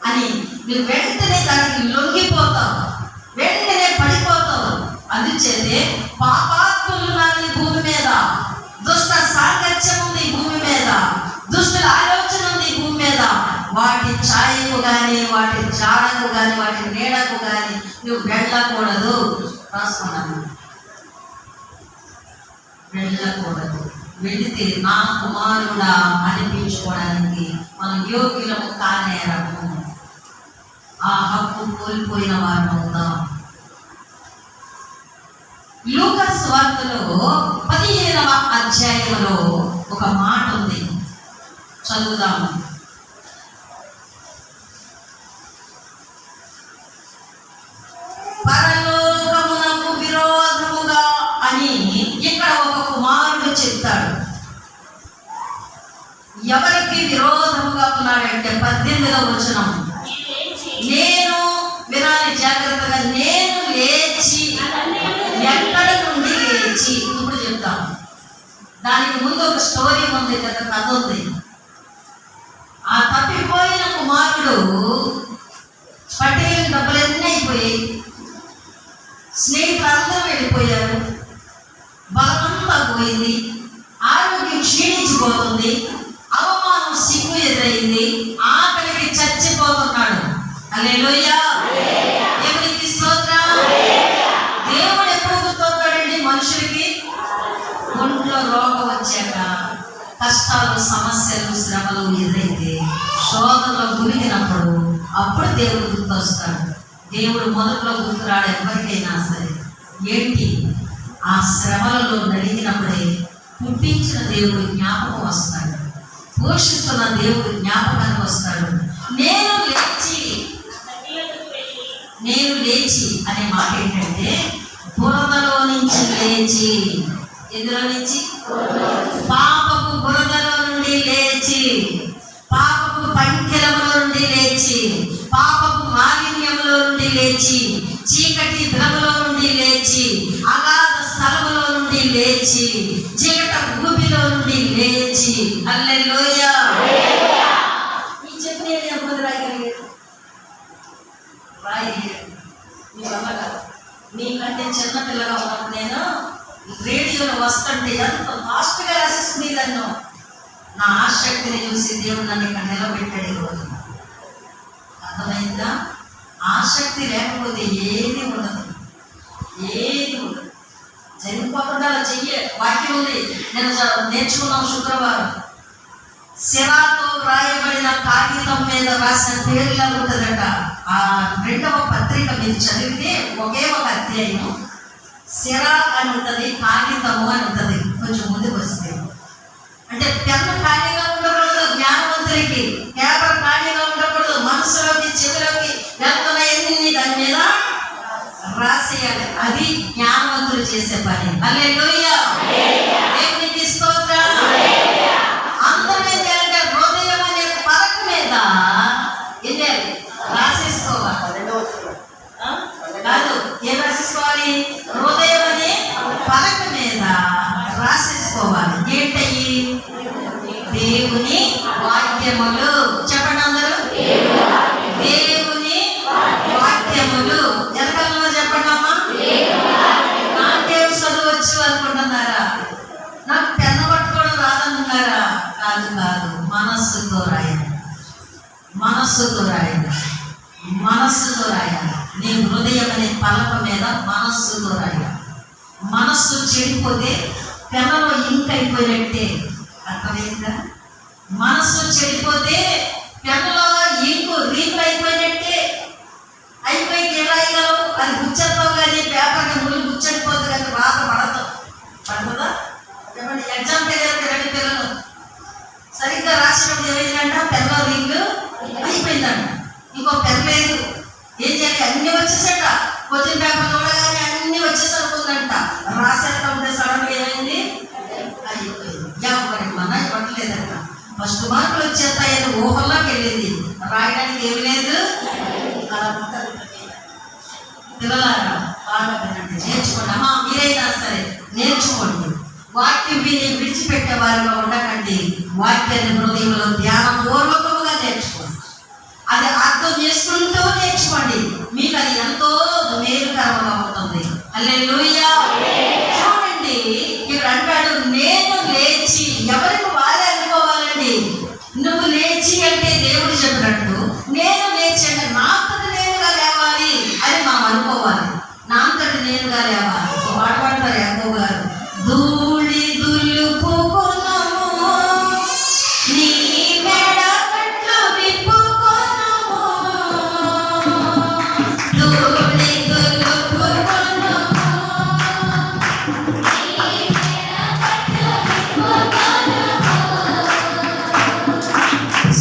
అని నువ్వు వెంటనే దానికి లొంగిపోతావు, వెంటనే పడిపోతావు. అందుచేతే పాపాత్ములు ఉన్నారు ఈ భూమి మీద, దుష్ట సాంగత్యం ఉంది ఈ భూమి మీద, దుష్టుల ఆలోచన ఉంది ఈ భూమి మీద. వాటి ఛాయకు కానీ, వాటి జాడకు కానీ, వాటి నీడకు కానీ నువ్వు వెళ్ళకూడదు. రాసుకున్నాను, వెళ్ళకూడదు. వెళితే నా కుమారుడా అనిపించుకోవడానికి మనం యోగ్యులము కానేరము. ఆ హక్కు కోల్పోయిన వారు అవుతాం. లూకా సువార్తలో 15వ అధ్యాయంలో ఒక మాట ఉంది, చదువుదాము. పరలోకమునకు విరోధముగా అని ఇక్కడ ఒక కుమారుడు చెప్తాడు. ఎవరికి విరోధముగా ఉన్నాడంటే 18వ వచనం, నేను వినాలి జాగ్రత్తగా, నేను లేచి, ఎక్కడ నుండి లేచి. ఇప్పుడు చెప్తాం, దానికి ముందు ఒక స్టోరీ ఉంది కదా, కథ ఉంది. ఆ తప్పిపోయిన కుమారుడు పట్టేసిన డబ్బులన్నీ అయిపోయాయి, స్నేహితులందరూ వెళ్ళిపోయారు, బలమంతా పోయింది, ఆరోగ్యం క్షీణించిపోతుంది, అవమానం సిగ్గు ఎదురైంది, ఆకలికి చచ్చిపోతున్నాడు. హల్లెలూయా. దేవునికి స్తోత్రం. దేవుడు ఎప్పుడు గుర్తొస్తాడండి మనుషులకి? ఒంట్లో రోగం వచ్చాక, కష్టాలు, సమస్యలు, శ్రమలు ఎదురైతే, శోధనలో గురిగినప్పుడు అప్పుడు దేవుడు గుర్తొస్తాడు. దేవుడు మొదట్లో గుర్తురాడు ఎవరికైనా సరే. ఏంటి? ఆ శ్రమలలో నలిగినప్పుడే పుట్టించిన దేవుడు జ్ఞాపకం వస్తాడు, పోషిస్తున్న దేవుడు జ్ఞాపకానికి వస్తాడు. అనే మాట ఏంటంటే బురదలో నుంచి లేచి, ఎందులో నుంచి? పాపపు బురదలో నుండి లేచి, పాపపు పంకెలములో నుండి లేచి, పాపపు మాలిన్యములో నుండి లేచి, చీకటి దినములో నుండి లేచి, అగాధ స్థలములో నుండి లేచి, చీకట భూమిలో నుండి లేచి. హల్లెలూయా. ఈ చెప్పిన ఎంతమంది రాయగలిగారు? రాయగలిగారు. మీ వల్ల కాదు. మీకంటే చిన్నపిల్లగా ఉన్నప్పుడు నేను రేడియోలో వస్తుంటే ఎంత ఫాస్ట్గా రాసేస్తుంది నన్ను. నా ఆసక్తిని చూసి దేవుడు నన్ను ఇక్కడ నిలబెట్టాడు ఈరోజు. అర్థమైందా? ఆసక్తి లేకపోతే ఏది ఉండదు, ఏది ఉండదు. జరిగిపోకుండా చెయ్యే వాక్యం ఉంది. నేను నేర్చుకున్నాం శుక్రవారం. శిరాతో రాయబడిన కాగితం మీద రాసిన పేర్లా ఉంటుందట. ఆ 2వ పత్రిక మీరు చదివితే ఒకే ఒక అధ్యాయం శిరా అని ఉంటుంది, కాగితము అని ఉంటుంది. కొంచెం ముందుకు వస్తే అంటే పెన్ను ఖాళీగా ఉండకూడదు జ్ఞానవంతుడికి, పేపర్ ఖాళీగా ఉండకూడదు. మనసులోకి చెవిలోకి వెళ్తున్నాయన్నీ దాని మీద రాసేయాలి. అది జ్ఞానవంతులు చేసే పని. హల్లెలూయా. దేవునికి స్తోత్రం. అందరూ ఏం చేయాలంటే హృదయం అనే పలక మీద ఏం చేయాలి? రాసేసుకోవాలి. కాదు, ఏం రాసేసుకోవాలి? హృదయం అనే పలక మీద రాసేసుకోవాలి. ఏంటయ్యి? దేవుని వాక్యములు. చెప్పండి అందరూ. దేవుని వాక్యములు. ఎనకల్లో చెప్పండి అమ్మా. నాకేం చదువు వచ్చు అనుకుంటున్నారా? నాకు పెన్ను పట్టుకోవడం రాదనుకున్నారా? కాదు కాదు, మనస్సుతో రాయాలి, మనస్సుతో రాయాలి, మనస్సుతో రాయాలి. నీ హృదయం అనే పలక మీద మనస్సుతో రాయాలి. మనస్సు చెడిపోతే పెన్నులో ఇంక్ అయిపోయినట్టే. అర్థమైందా? మనస్సు చెడిపోతే పెన్నులో ఇంకు రీపులు అయిపోయినట్టే. అయిపోయి ఏం రాయగలవు? అది గుచ్చేస్తావు కానీ పేపర్కి ముళ్ళు గుచ్చడిపోతుంది కానీ రాత పడతావు. పడుతుందా? చెప్పండి. ఎగ్జామ్ తెలియదు 2 పిల్లలు సరిగ్గా రాసినప్పుడు ఏమైందంట? పెన్లో రింగు అయిపోయిందంట. ఇంకో పెన్ లేదు. ఏం చేయాలి? అన్నీ వచ్చేసట. క్వశ్చన్ పేపర్ చూడగానే అన్నీ వచ్చేసరుకుందంట. రాసేట ఉంటే సడన్గా ఏమైంది? అయిపోయింది. ఎవరి మన ఇవ్వట్లేదంట. ఫస్ట్ మార్కులు వచ్చేస్తాయని ఊహల్లోకి వెళ్ళింది. రాయడానికి ఏమి లేదు. అలా ఉంటుంది. పిల్లలారా బాగా వినండి, నేర్చుకోండి. అమ్మా మీరైనా సరే నేర్చుకోండి. వాక్యం విని విడిచిపెట్టే వారిలో ఉండకండి. వాక్యాన్ని హృదయంలో ధ్యానపూర్వకముగా నేర్చుకోండి. అది అర్థం చేసుకుంటూ నేర్చుకోండి. మీకు అది ఎంతో మేలుకరంగా ఉంటుంది. హల్లెలూయా. చూడండి, ఇక్కడ అంటాడు నేను లేచి. ఎవరికి వారే అనుకోవాలండి. నువ్వు లేచి అంటే దేవుడు చెప్పినట్టు నేను లేచి అంటే నా అంతటి నేనుగా లేవాలి అని మనం అనుకోవాలి. నా అంతటి నేనుగా లేవాలి. పాట పాడతారు ఎంతో గారు. ధూళి దులుపుకొనుము నీ మెడ కట్లు విప్పుకొనుము, ధూళి దులుపుకొనుము నీ మెడ కట్లు విప్పుకొనుము,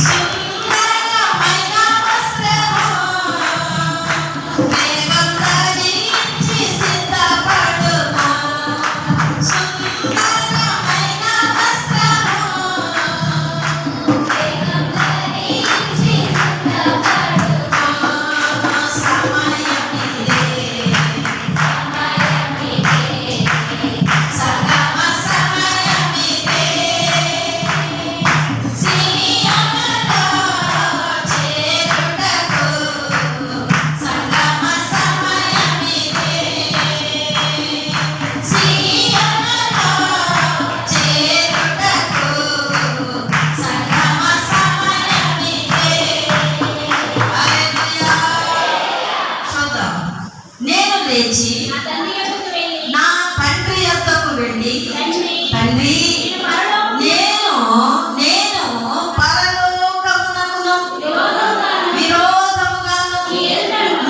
సుందరమైన వస్త్రము వేగం ధరించి సిద్ధపడుము, సుందరమైన వస్త్రము వేగం ధరించి సిద్ధపడుము, సమయమిదే సగమ సమయమిదే సిరియమలో చేరుటకు సంగమ సమయమిదే, సిరియమలో చేరుటకు సంగమ సమయమిదే. హల్లెలూయా. చూద్దాం. నేను లేచి నా తండ్రి యొద్దకు వెళ్ళి తండ్రి నేను పరలోకమునకును విరోధముగాను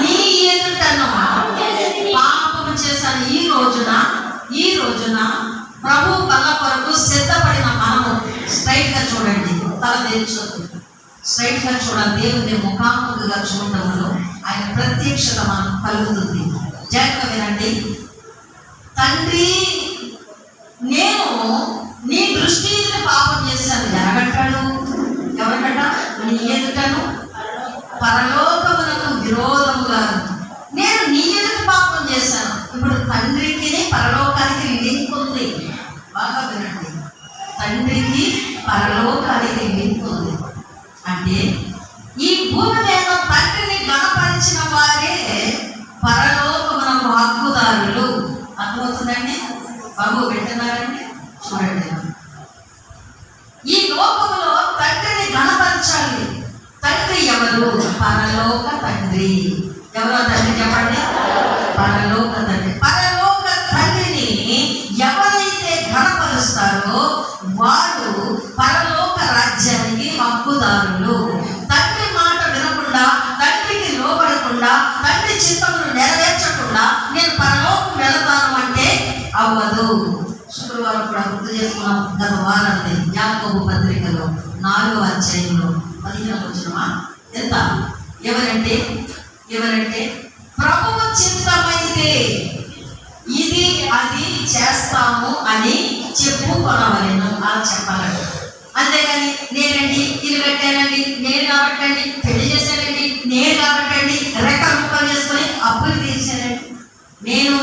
నీ ఎదుటను పాపము చేశాను. ఈ రోజున ప్రభు బల్ల కొరకు సిద్ధపడిన మనము స్ట్రైట్ గా చూడండి. తల తెచ్చుకోండి. స్ట్రైట్ గా చూడాలి. దేవుని ముఖాముఖిగా చూడటంలో ఆయన ప్రత్యక్షత మనకు కలుగుతుంది. జాగ్రత్తగా వినండి. తండ్రి, నేను నీ దృష్టి ఎదుట పాపం చేశాను. ఎలాగంటాడు? ఎవరికట? నీ ఎదుటను పరలోకమునకు విరోధముగా నేను నీ ఎదుట పాపం చేశాను. ఇప్పుడు తండ్రికి పరలోకానికి లింక్ ఉంది. బాగా వినండి, తండ్రికి పరలోకానికి లింక్ ఉంది. అంటే ఈ భూమి మీద తండ్రిని గణపరిచిన వారే పరలోకమునకు హక్కుదారులు. అర్థమవుతుందండి? బాబు వింటున్నారండి? చూడండి, ఈ లోకములో తండ్రిని గణపరచాలి. తండ్రి ఎవరు? పరలోక తండ్రి. ఎవరో తండ్రి చెప్పండి? పరలోక తండ్రి. పరలోక తండ్రిని ఎవరైతే గణపరుస్తారో వారు పరలోక రాజ్యానికి హక్కుదారులు. తండ్రి మాట వినకుండా, తండ్రికి లోబడకుండా, తండ్రి చిత్తమును నెరవేర్చకుండా నేను పరలోకం వెళతాను అంటే అవ్వదు. శుక్రవారం కూడా గుర్తు చేసుకున్నాం గత వారాన్ని. యాకోబు పత్రికలో 4వ అధ్యాయంలో 15వ వచనమా ఎంత? ఎవరంటే ప్రభువు చిత్తమైతే ఇది అది చేస్తాము అని చెప్పుకొనవలెను. అలా చెప్పాలండి. అంతేగాని నేనండి ఇల్లు కట్టానండి, నేను కాబట్టండి పెళ్లి చేశానండి, నేను కాబట్టండి రెక్కలు ముక్కలు చేసుకొని అప్పులు తీర్చానండి, నేను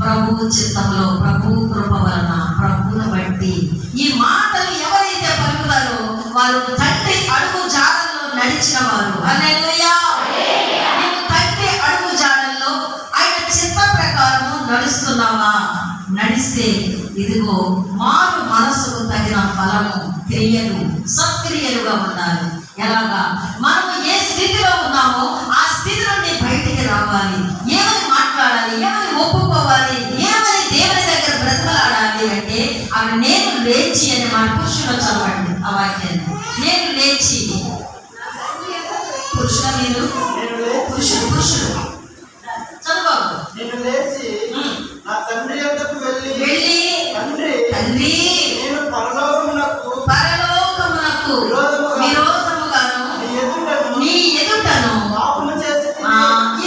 ప్రభువు చిత్తంలో, ప్రభువు కృప వలన, ప్రభువును బట్టి ఈ మాటలు ఎవరైతే పలుకుతారో వారు తండ్రి అడుగు జాడల్లో నడిచిన వారు. హల్లెలూయా! నీవు తండ్రి అడుగు జాడల్లో ఆయన చిత్త ప్రకారము నడుస్తున్నావా? నడిస్తే ఇదిగో మారు మనసుకు తగిన ఫలము, క్రియలు, సత్క్రియలుగా ఉండాలి. ఎలాగా? మనము ఏ స్థితిలో ఉన్నామో ఆ స్థితి నుండి బయటికి రావాలి. ఏమని మాట్లాడాలి, ఏమని ఒప్పుకోవాలి, ఏమని దేవుని దగ్గర బ్రతకలాడాలి అంటే అవి నేను లేచి అని మన పురుషులు చదవండి ఆ వాక్యాన్ని. నేను లేచి, పురుషుల మీరు పురుషుడు చదవాలి. నేను లేచి నా తండ్రి యొద్దకు వెళ్ళి తండ్రి నేను పరలోకమునకు విరోధముగాను నీ ఎదుటను పాపము చేసి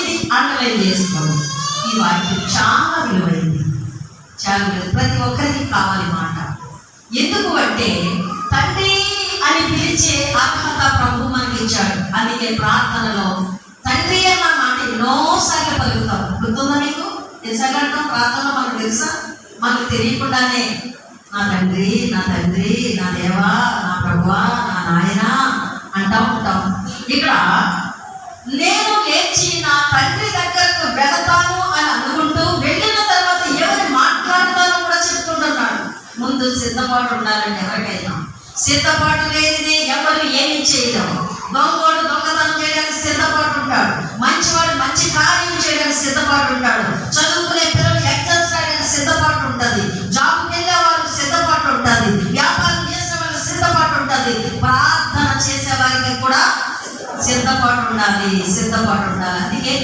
ఇది అండర్లైన్ చేసుకోండి. ఈ వాక్యం చాలా విలువైంది, చాలా విలువ. ప్రతి ఒక్కరికి కావాలి మాట. ఎందుకు అంటే తండ్రి అని పిలిచే అర్హత ప్రభు మనకి ఇచ్చాడు. అందుకే ప్రార్థనలో తండ్రి అన్న మాట ఎన్నోసార్లు పలుకుతాం. గుర్తుందా మీకు? తెలుసా? ప్రార్థన మనకు తెలుసా? మనకు తెలియకుండానే నా తండ్రి, నా దేవా, నా ప్రభువా, నా నాయన అంటా ఉంటాం. ఇక్కడ నేను లేచి నా తండ్రి దగ్గరకు వెళతాను అని అనుకుంటూ వెళ్ళిన తర్వాత ఎవరు మాట్లాడతానో కూడా చెప్తుంటున్నాడు. ముందు సిద్ధపాటు ఉండాలండి. ఎవరికైనా సిద్ధపాటు లేనిది ఎవరు ఏమి చేయలేము. దొంగోడు దొంగతనం చేయడానికి సిద్ధపాటు ఉంటాడు, మంచివాడు మంచి కార్యం చేయడానికి సిద్ధపాటు ఉంటాడు, చదువుకునే పిల్లలు ఎగ్జామ్స్ రాయడానికి సిద్ధపాటు ఉంటుంది, జాబ్కి వెళ్ళేవారు సిద్ధపాటు ఉంటుంది, వ్యాపారం చేసే వాళ్ళకి సిద్ధపాటు ఉంటుంది, ప్రార్థన చేసే వారికి కూడా సిద్ధపాటు ఉండాలి. అందుకే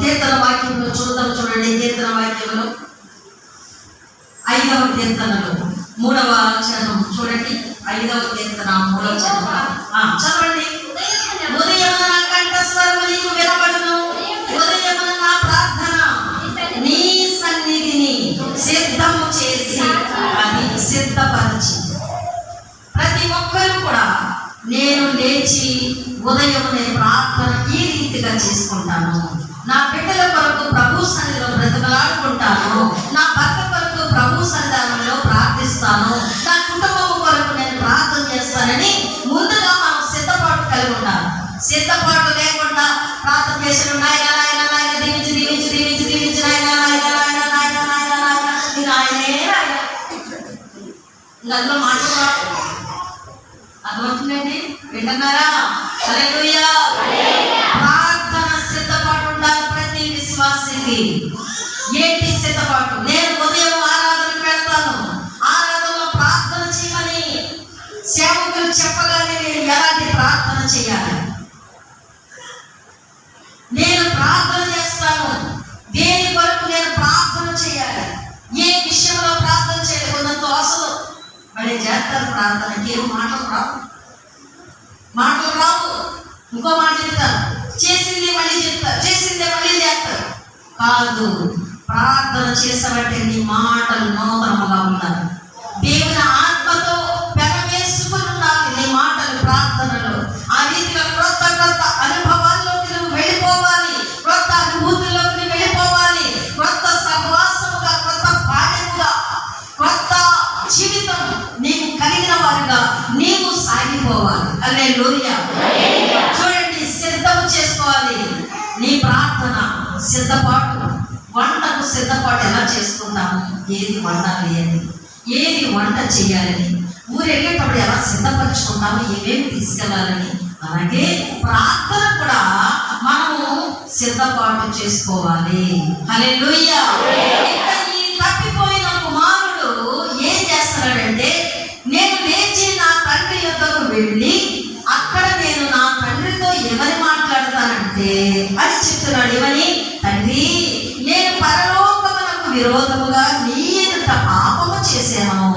కీర్తన వాక్యంలో చూద్దాం. చూడండి, కీర్తన వాక్యంలో 5వ కీర్తనలో 3వ చరణం చూడండి. 5వ కీర్తన 3వ చరణం చదవండి. ఉదయమున నా కంఠస్వరము నీకు వినబడును, ఉదయమున నా ప్రార్థన నీ సన్నిధిని సిద్ధము చేసి అది సిద్ధపరిచి. ప్రతి ఒక్కరు కూడా నేను లేచి ఉదయం నేను ప్రార్థన ఈ రీతిగా చేసుకుంటాను. నా బిడ్డల కొరకు ప్రభు సన్నిధిలో బ్రతకలాడుకుంటాను, నా భర్త కొరకు ప్రభు సన్నిధానంలో ప్రార్థిస్తాను, నా కుటుంబం కొరకు నేను ప్రార్థన చేస్తానని ముందుగా మనం సిద్ధపాటు కలిగి ఉండాలి. సిద్ధపాటు లేకుండా ప్రార్థన చేసిన నాయన దీవించి అందులో మాట్లాడాలి. అర్థమవుతుందండి? వింటున్నారా? హల్లెలూయా! ప్రార్థన సిద్ధపాటు ఉండాలి ప్రతి విశ్వాసికి. ఏంటి సిద్ధపాటు? నేను ఉదయం ఆరాధనకు వెళ్తాను, ఆరాధనలో ప్రార్థన చేయమని సేవకులు చెప్పగానే నేను ఎలాంటి ప్రార్థన చేయాలి? నేను ప్రార్థన చేస్తాను. దేని కొరకు నేను ప్రార్థన చేయాలి? ఏ విషయంలో ప్రార్థన చేయాలి? కొంత అసలు మళ్ళీ చేస్తారు ప్రార్థనకి. ఏం మాటలు రావు. ఇంకో మాట చెప్తారు, చేసిందే మళ్ళీ చెప్తారు, చేసిందే మళ్ళీ చేస్తారు. కాదు. ప్రార్థన చేసావంటే నీ మాటలు నూతనముగా ఉండాలి. దేవుని ఆత్మతో పెనవేసుకుని ఉండాలి నీ మాటలు ప్రార్థనలో. ఆ రీతిగా క్రొత్త క్రొత్త అనుభవాల్లోకి నువ్వు వెళ్ళిపోవాలి, క్రొత్త అనుభూతుల్లోకి నువ్వు వెళ్ళిపోవాలి, క్రొత్త సహవాసముగా, క్రొత్త బాల్యముగా, క్రొత్త జీవితం నీవు కలిగిన వారుగా నీవు సాగిపోవాలి. హల్లెలూయా. చూడండి, సిద్ధము చేసుకోవాలి నీ ప్రార్థన. సిద్ధపాటు, వంటకు సిద్ధపాటు ఎలా చేసుకుంటాము? ఏది వండాలి అని, ఏది వంట చేయాలని, ఊరు వెళ్ళేటప్పుడు ఎలా సిద్ధపరచుకుంటాము, ఏమేమి తీసుకెళ్ళాలని. అలాగే ప్రార్థన కూడా మనము సిద్ధపాటు చేసుకోవాలి. హల్లెలూయా. ఇంకా ఈ తప్పిపోయిన కుమారుడు ఏం చేస్తున్నాడంటే, నేను లేచి నా తండ్రి యొద్దకు వెళ్ళి అక్కడ నేను నా తండ్రితో ఎవరి మాట్లాడతానంటే అని చెప్తున్నాడు. ఏమని? తండ్రి, నేను పరలోకమునకు విరోధముగా నీ ఎదుట పాపము చేశాను,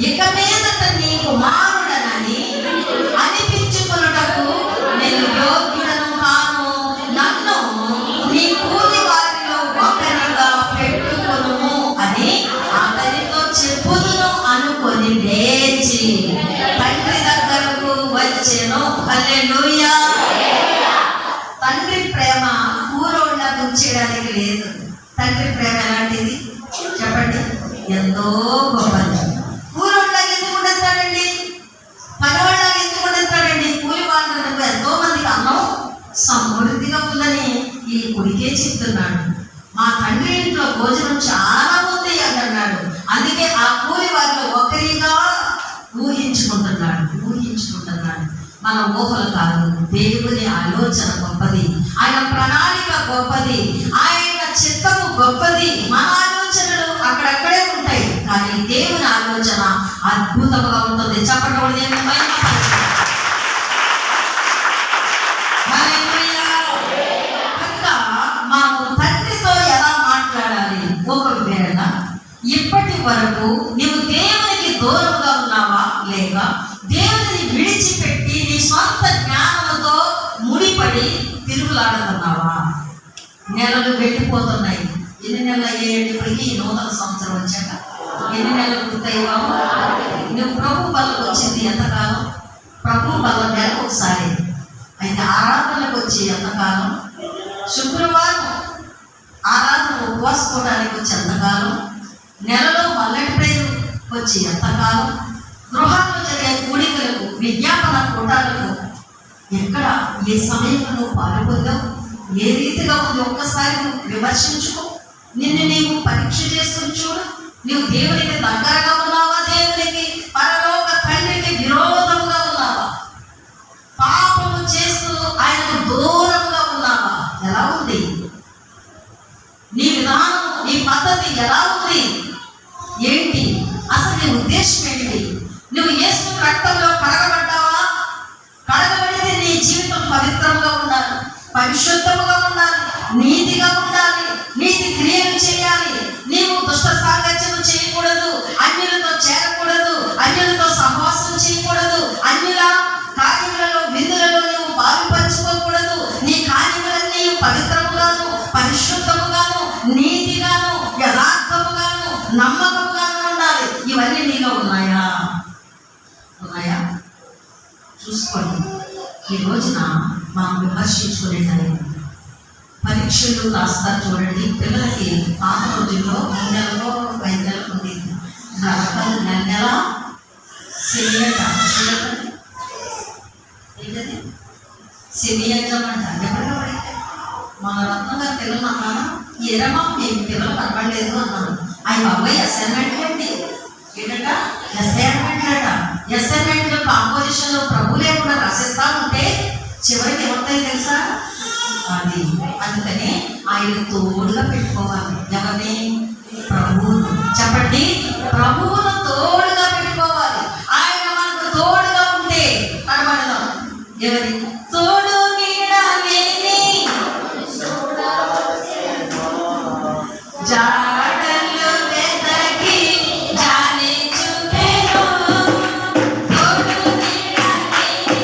ఇక మీదట నీ కుమారుడనని అనిపించుకొనుటకు నేను యోగ్యుడను కాను, నన్ను నీ కూలి వారిలో ఒకరిగా పెట్టుకొనుము అని అతనితో చెప్పుదును అనుకొని లేచి తండ్రి దగ్గరకు వచ్చెను. హల్లెలూయా. తండ్రి ప్రేమ ఊరోళ్ళకు ఉంచేయడానికి లేదు. తండ్రి ప్రేమ ఎలాంటిది చెప్పండి? ఎంతో గొప్పది. ఊరోళ్ళకి ఎందుకు ఉండేస్తాడండి? పనివాళ్ళకి ఎందుకు ఉండేస్తాడండి? కూలి వాళ్ళకు ఎంతో మందికి అన్నం సమృద్ధిగా ఉందని ఈ కుడికే చెప్తున్నాడు. మా తండ్రి ఇంట్లో భోజనం చాలా ఉంది అని అన్నాడు. అందుకే ఆ కూలి వారిలో ఒకరిగా ఊహించుకుంటున్నాడు. మన ఊహలు కాదు, దేవుని ఆలోచన గొప్పది, ఆయన ప్రణాళిక గొప్పది, ఆయన చిత్తము గొప్పది. మన ఆలోచనలు అక్కడక్కడే ఉంటాయి, కానీ దేవుని ఆలోచన అద్భుతంగా ఉంటుంది. చెప్పండి. కనుక మనము తండ్రితో ఎలా మాట్లాడాలి? ఒకవేళ ఇప్పటి వరకు నీవు దేవునికి దూరంగా ఉన్నావా, లేక దేవుని విడిచిపెట్టి నీ సొంత జ్ఞానముతో ముడిపడి తిరుగులాడుతున్నావా? నెలలు వెళ్ళిపోతున్నాయి. ఎన్ని నెలలు అయ్యాయండి ఇప్పటికి? నూతన సంవత్సరం వచ్చాక ఎన్ని నెలలు పూర్తయ్యావు? నువ్వు ప్రభు బల్లకు వచ్చింది ఎంతకాలం? ప్రభు బల్ల నెలకు ఒకసారి. అయితే ఆరాధనలకు వచ్చి ఎంతకాలం? శుక్రవారం ఆరాధన ఉపవాసుకోవడానికి వచ్చి ఎంతకాలం? నెలలో మల్లెటి పేరు వచ్చి ఎంతకాలం? గృహాల్లో జరిగే కూడికలకు, విజ్ఞాపన కూటాలకు ఎక్కడ ఏ సమయంలో నువ్వు పాల్గొందావు? ఏ రీతిగా ఉంది ఒక్కసారి నువ్వు విమర్శించుకో. నిన్ను నీవు పరీక్ష చేసుకుని చూడు. నువ్వు దేవునికి దగ్గరగా ఉన్నావా? దేవునికి, పరలోక తండ్రికి విరోధంగా ఉన్నావా? పాపము చేస్తూ ఆయనకు దూరంగా ఉన్నావా? ఎలా ఉంది నీ విధానం, నీ పద్ధతి ఎలా ఉంది? ఏంటి అసలు నీ ఉద్దేశం ఏంటి? నువ్వు యేసు రక్తంలో కడగబడ్డావా? కడగబడితే నీ జీవితం పవిత్రంగా ఉండాలి, పరిశుద్ధముగా ఉండాలి, నీతిగా ఉండాలి, నీతి క్రియలు చేయాలి. నీవు దుష్ట సాంగత్యము చేయకూడదు, అన్యులతో చేరకూడదు, అన్యులతో సహవాసం చేయకూడదు, అన్యుల కార్యములలో విధులలో నువ్వు పాలుపంచుకోకూడదు. నీ కార్యములన్నీ పవిత్రముగాను, పరిశుద్ధముగాను, నీతిగాను, యథార్థముగాను, నమ్మకముగాను ఉండాలి. ఇవన్నీ నీలో ఉన్నాయా? చూసుకోండి. ఈ రోజున మనం విమర్శించుకునే టైం. పరీక్షలు రాస్తారు చూడండి. పిల్లలకి పాత రోజుల్లో 3 నెలలు 5 నెలలకు ఉండేది. నెల సెమియట ఏంటది? సెమియటం అంట. ఎప్పటికీ పడితే మన రత్న గారి పిల్లలు అన్నాను, ఏరమ్మా మేము పిల్లలు కనపడలేదు అన్నాను. అవి బాబాయ్ అసైన్మెంట్ అండి. ఏంటంట? అసైన్మెంట్లో కాంపోజిషన్లో ప్రభు లేకుండా రాసేస్తా ఉంటే చివరికి ఏమవుతాయి తెలుసా? అది అందుకనే ఆయన తోడుగా పెట్టుకోవాలి. ఎవరిని? ప్రభువును. చెప్పండి, ప్రభువును తోడుగా పెట్టుకోవాలి. ఆయన మనకు తోడుగా ఉంటే కనబడదాం. ఎవరి తోడు నీడలేని జాడలు వెతకి జాలి చూపెను. తోడు నీడలేని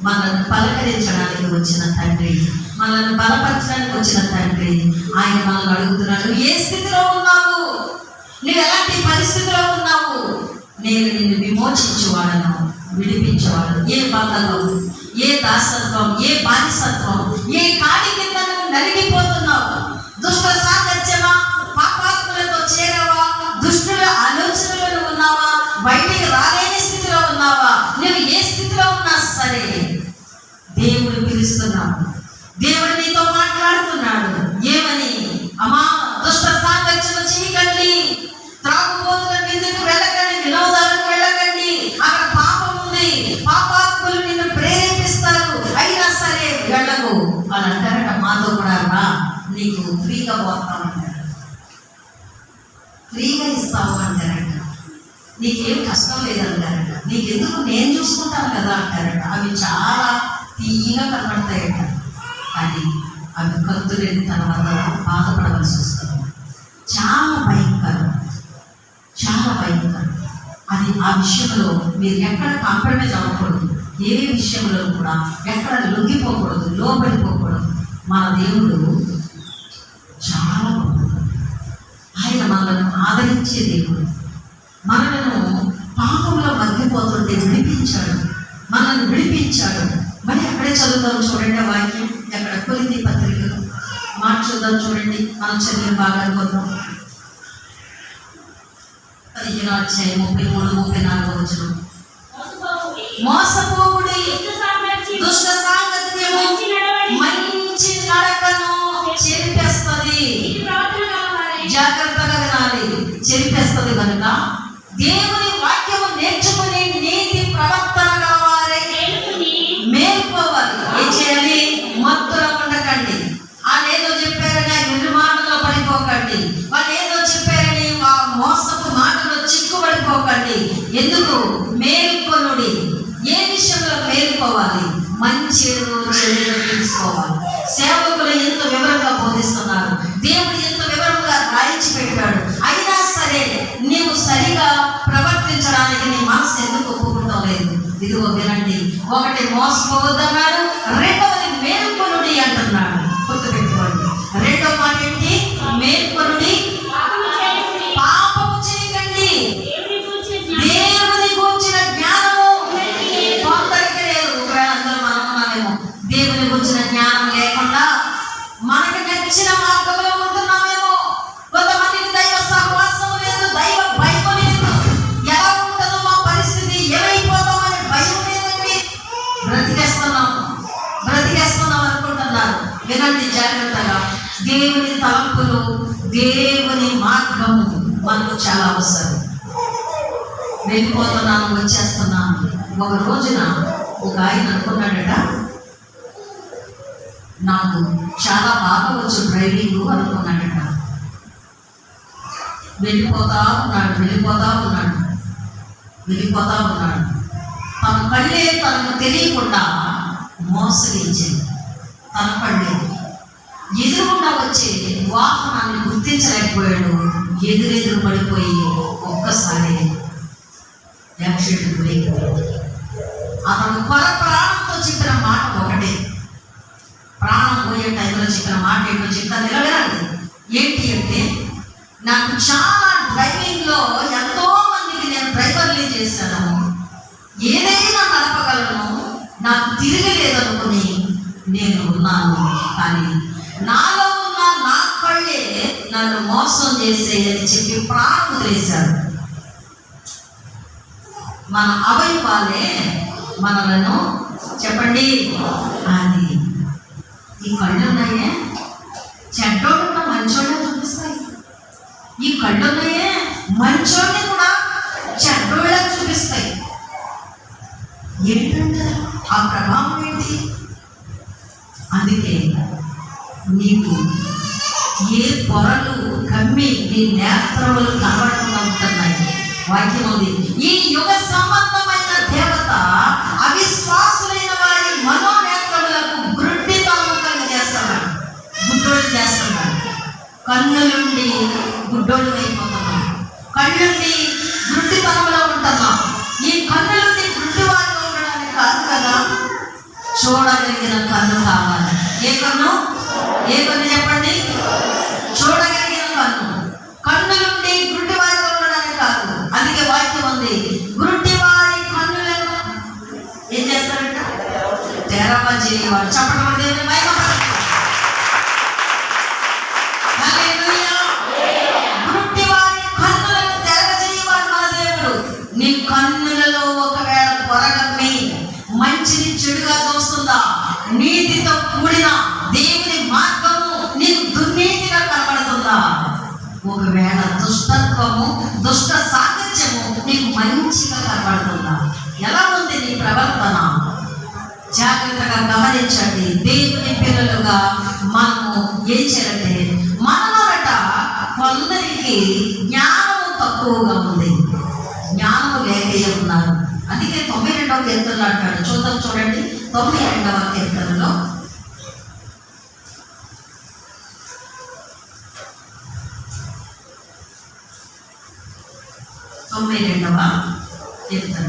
మనల్ని పలకరించడానికి వచ్చిన తండ్రి, మనల్ని బలపరచడానికి వచ్చిన తండ్రి. ఆయన మనల్ని అడుగుతున్నాడు, నువ్వు ఏ స్థితిలో ఉన్నావు, నువ్వు ఎలాంటి పరిస్థితిలో ఉన్నావు? నేను నిన్ను విమోచించేవాడను, విడిపించేవాడను. ఏ బంధకం, ఏ దాసత్వం, ఏ బానిసత్వం, ఏ కాడి కింద నువ్వు నలిగిపోతున్నావు? దుష్ట సాంగత్యమా, పాపాత్ములతో చేరావా, దుష్టుల ఆలోచనలు ఉన్నావా, బయటికి రాలేని స్థితిలో ఉన్నావా? నువ్వు ఏ స్థితిలో ఉన్నా సరే దేవుడు పిలుస్తున్నాడు, దేవుడు నీతో మాట్లాడుతున్నాడు. ఏమని? అమ్మా, దుష్ట సాంగత్యం చేయకండి, త్రాగుబోతుల విందుకు వెళ్ళకండి, వినోదాలకు వెళ్ళకండి, అక్కడ పాపం ఉంది, పాపాత్ములు నిన్ను ప్రేరేపిస్తారు, అయినా సరే వెళ్ళకు అని అంటారట. మాతో కూడా రా, నీకు ఫ్రీగా పోతామంటారు, ఫ్రీగా ఇస్తావు అంటారట, నీకేం కష్టం లేదంటారట, నీకెందుకు నేను చూసుకుంటాను కదా అంటారట. అవి చాలా తీయగా కనబడతాయట, కానీ అవి కత్తులేని తర్వాత బాధపడవలసి వస్తుంది. చాలా భయంకరం, చాలా భయంకరం. అది ఆ విషయంలో మీరు ఎక్కడ కాంప్రమైజ్ అవ్వకూడదు, ఏ విషయంలో కూడా ఎక్కడ లొంగిపోకూడదు, లోబడిపోకూడదు. మన దేవుడు చాలా గొప్పవాడు. ఆయన మనల్ని ఆదరించే దేవుడు. మనలను పాపంలో మగ్గిపోతుంటే విడిపించాడు, మనల్ని విడిపించాడు. మరి అక్కడే చదువుతాం చూడండి ఆ వాక్యం, ఎక్కడ కొరింథీ పత్రికలు మాట చూద్దాం చూడండి. మనం చదివిన భాగాలు కొందాం. 15వ అధ్యాయం 33-34 వచనం. మోసపోవుడి, దుష్ట సాంగత్యము మంచి నడకను చెరిపేస్తుంది. జాగ్రత్తగా వినాలి, చెరిపేస్తుంది. కనుక దేవుని వాక్యము నేర్చుకుని నీతి ప్రవర్తన కావాలి, మేల్కోవాలి. ఏం చేయాలి? మత్తులో ఉండకండి. వాళ్ళు ఏదో చెప్పారని ఆ ఎన్ని మాటల్లో పడిపోకండి, వాళ్ళు ఏదో చెప్పారని ఆ మోసపు మాటలో చిక్కుబడిపోకండి. ఎందుకు? మేల్కొనుడి. ఏ విషయంలో మేల్కోవాలి? మంచి చెడును తెలుసుకోవాలి. సేవకులు ఎంత వివరంగా బోధిస్తున్నారు, దేవుడు ఎంత వివరంగా రాయించి పెట్టాడు. అయినా సరే నీవు సరిగా ప్రవర్తించడానికి నీ మనసు ఎందుకు ఒప్పుకుంటాం లేదు? ఇదిగో వినండి, ఒకటి మోసపోవద్దన్నాడు, రెండవది మేల్కొనుడి అంటున్నాడు. గుర్తుపెట్టుకోండి. రెండవ మాట ఏంటి? మేల్కొనుడి, పాపము చేయకండి. దేవుని గురించిన జ్ఞానము కొందరికి లేదు. ఒకవేళ అందరూ మనం ఉన్నామేమో, దేవుని గురించిన జ్ఞానం లేకుండా మనకి నచ్చిన మార్గంలో ఉంటున్నామేమో. కొంతమందికి దైవ సహవాసం లేదు, దైవ భయం లేదు. ఎలా ఉంటుందో మా పరిస్థితి, ఏమైపోతామని భయం లేదండి. బ్రతికేస్తున్నాం అనుకుంటున్నారు. వినండి జాగ్రత్తగా. దేవుని తలంపులు, దేవుని మార్గము మనకు చాలా అవసరం. వెళ్ళిపోతున్నాను, వచ్చేస్తున్నాను. ఒక రోజున ఒక ఆయన అనుకున్నాడట, నాకు చాలా బాగా వచ్చు డ్రైవింగ్ అనుకున్నాడట. వెళ్ళిపోతా ఉన్నాడు. తన కళ్ళే తనకు తెలియకుండా మోసగించింది. తన కళ్ళే ఎదురుగుండా వచ్చే వాహనాన్ని గుర్తించలేకపోయాడు. ఎదురెదురు పడిపోయి ఒక్కసారి యాక్సిడెంట్ గురైపోయాడు. అతను ప్రాణంతో చెప్పిన మాట ఒకటే, ప్రాణం పోయే టైంలో చెప్పిన మాట ఏంటో చెప్తా నిలబెరండి. ఏంటి అంటే, నాకు చాలా డ్రైవింగ్లో ఎంతో మందికి నేను డ్రైవర్లీ చేశాను, ఏదైనా నడపగలను, నాకు తిరగలేదనుకుని నేను ఉన్నాను. కానీ నాలో ఉన్న నా కళ్ళే నన్ను మోసం చేసేయని చెప్పి ప్రాణం వదిలేశాడు. మన అవయవాలే మనలను చెప్పండి, అది ఈ కళ్ళు ఉన్నాయే చెడ్డోడున్న మంచోళ్ళే చూపిస్తాయి. ఈ కళ్ళు ఉన్నాయే మంచోళ్ళని కూడా చెడ్డోళ్ళ చూపిస్తాయి. ఏంటంటే ఆ ప్రభావం ఏంటి? అందుకే నీకు ఏ పొరలు కమ్మి నీ నేత్రములు కనబడకుండా ఉంటున్నాయి. వాక్యం ఉంది, ఈ యుగ సంబంధమైన దేవత అవిశ్వాసులైన వారి మనోనేత్రములకు గుడ్డితనము చేస్తున్నాడు, గుడ్డోళ్ళు చేస్తున్నాడు. కన్నులుండి గుడ్డోళ్ళు అయిపోతున్నాం, కళ్ళుండి గుడ్డితనంలో ఉంటున్నాం. ఈ కన్నులుండి గుడ్డివారిగా ఉండడానికి కాదు కదా, చూడగలిగిన కన్ను కావాలి. ఏ కన్ను? ఏ కన్ను చెప్పండి? చూడగలిగిన కన్ను. కన్నులుండి గుడ్డివారితో ఉండడానికి కాదు. అందుకే వాక్యం ఉంది, గుడ్డివారి కన్నులను ఏం చేస్తారంట? తెరవజేయవాడు. చెప్పడం దేవుని మహిమపరచు. హల్లెలూయా. గుడ్డివారి కన్నులను తెరవజేయవాడు మన దేవుడు. నీ కన్నులలో ఒకవేళ పొరగమ్మి మంచిని చెడుగా చూస్తుందా? నీతితో కూడిన దేవుని మార్గము నీకు దుర్నీతిగా కనబడుతుందా? ఒకవేళ దుష్టత్వము, దుష్ట సాంగత్యము నీకు మంచిగా కనబడుతుందా? ఎలా ఉంది నీ ప్రవర్తన? జాగ్రత్తగా గమనించండి. దేవుని పిల్లలుగా మనము ఏం చేయాలంటే, మనమట కొందరికి జ్ఞానము తక్కువగా ఉంది, జ్ఞానము లేకే ఉన్నారు. అందుకే 92వ కీర్తనలో అంటాడు. చూడండి 92వ కీర్తనలో 92వ కీర్తన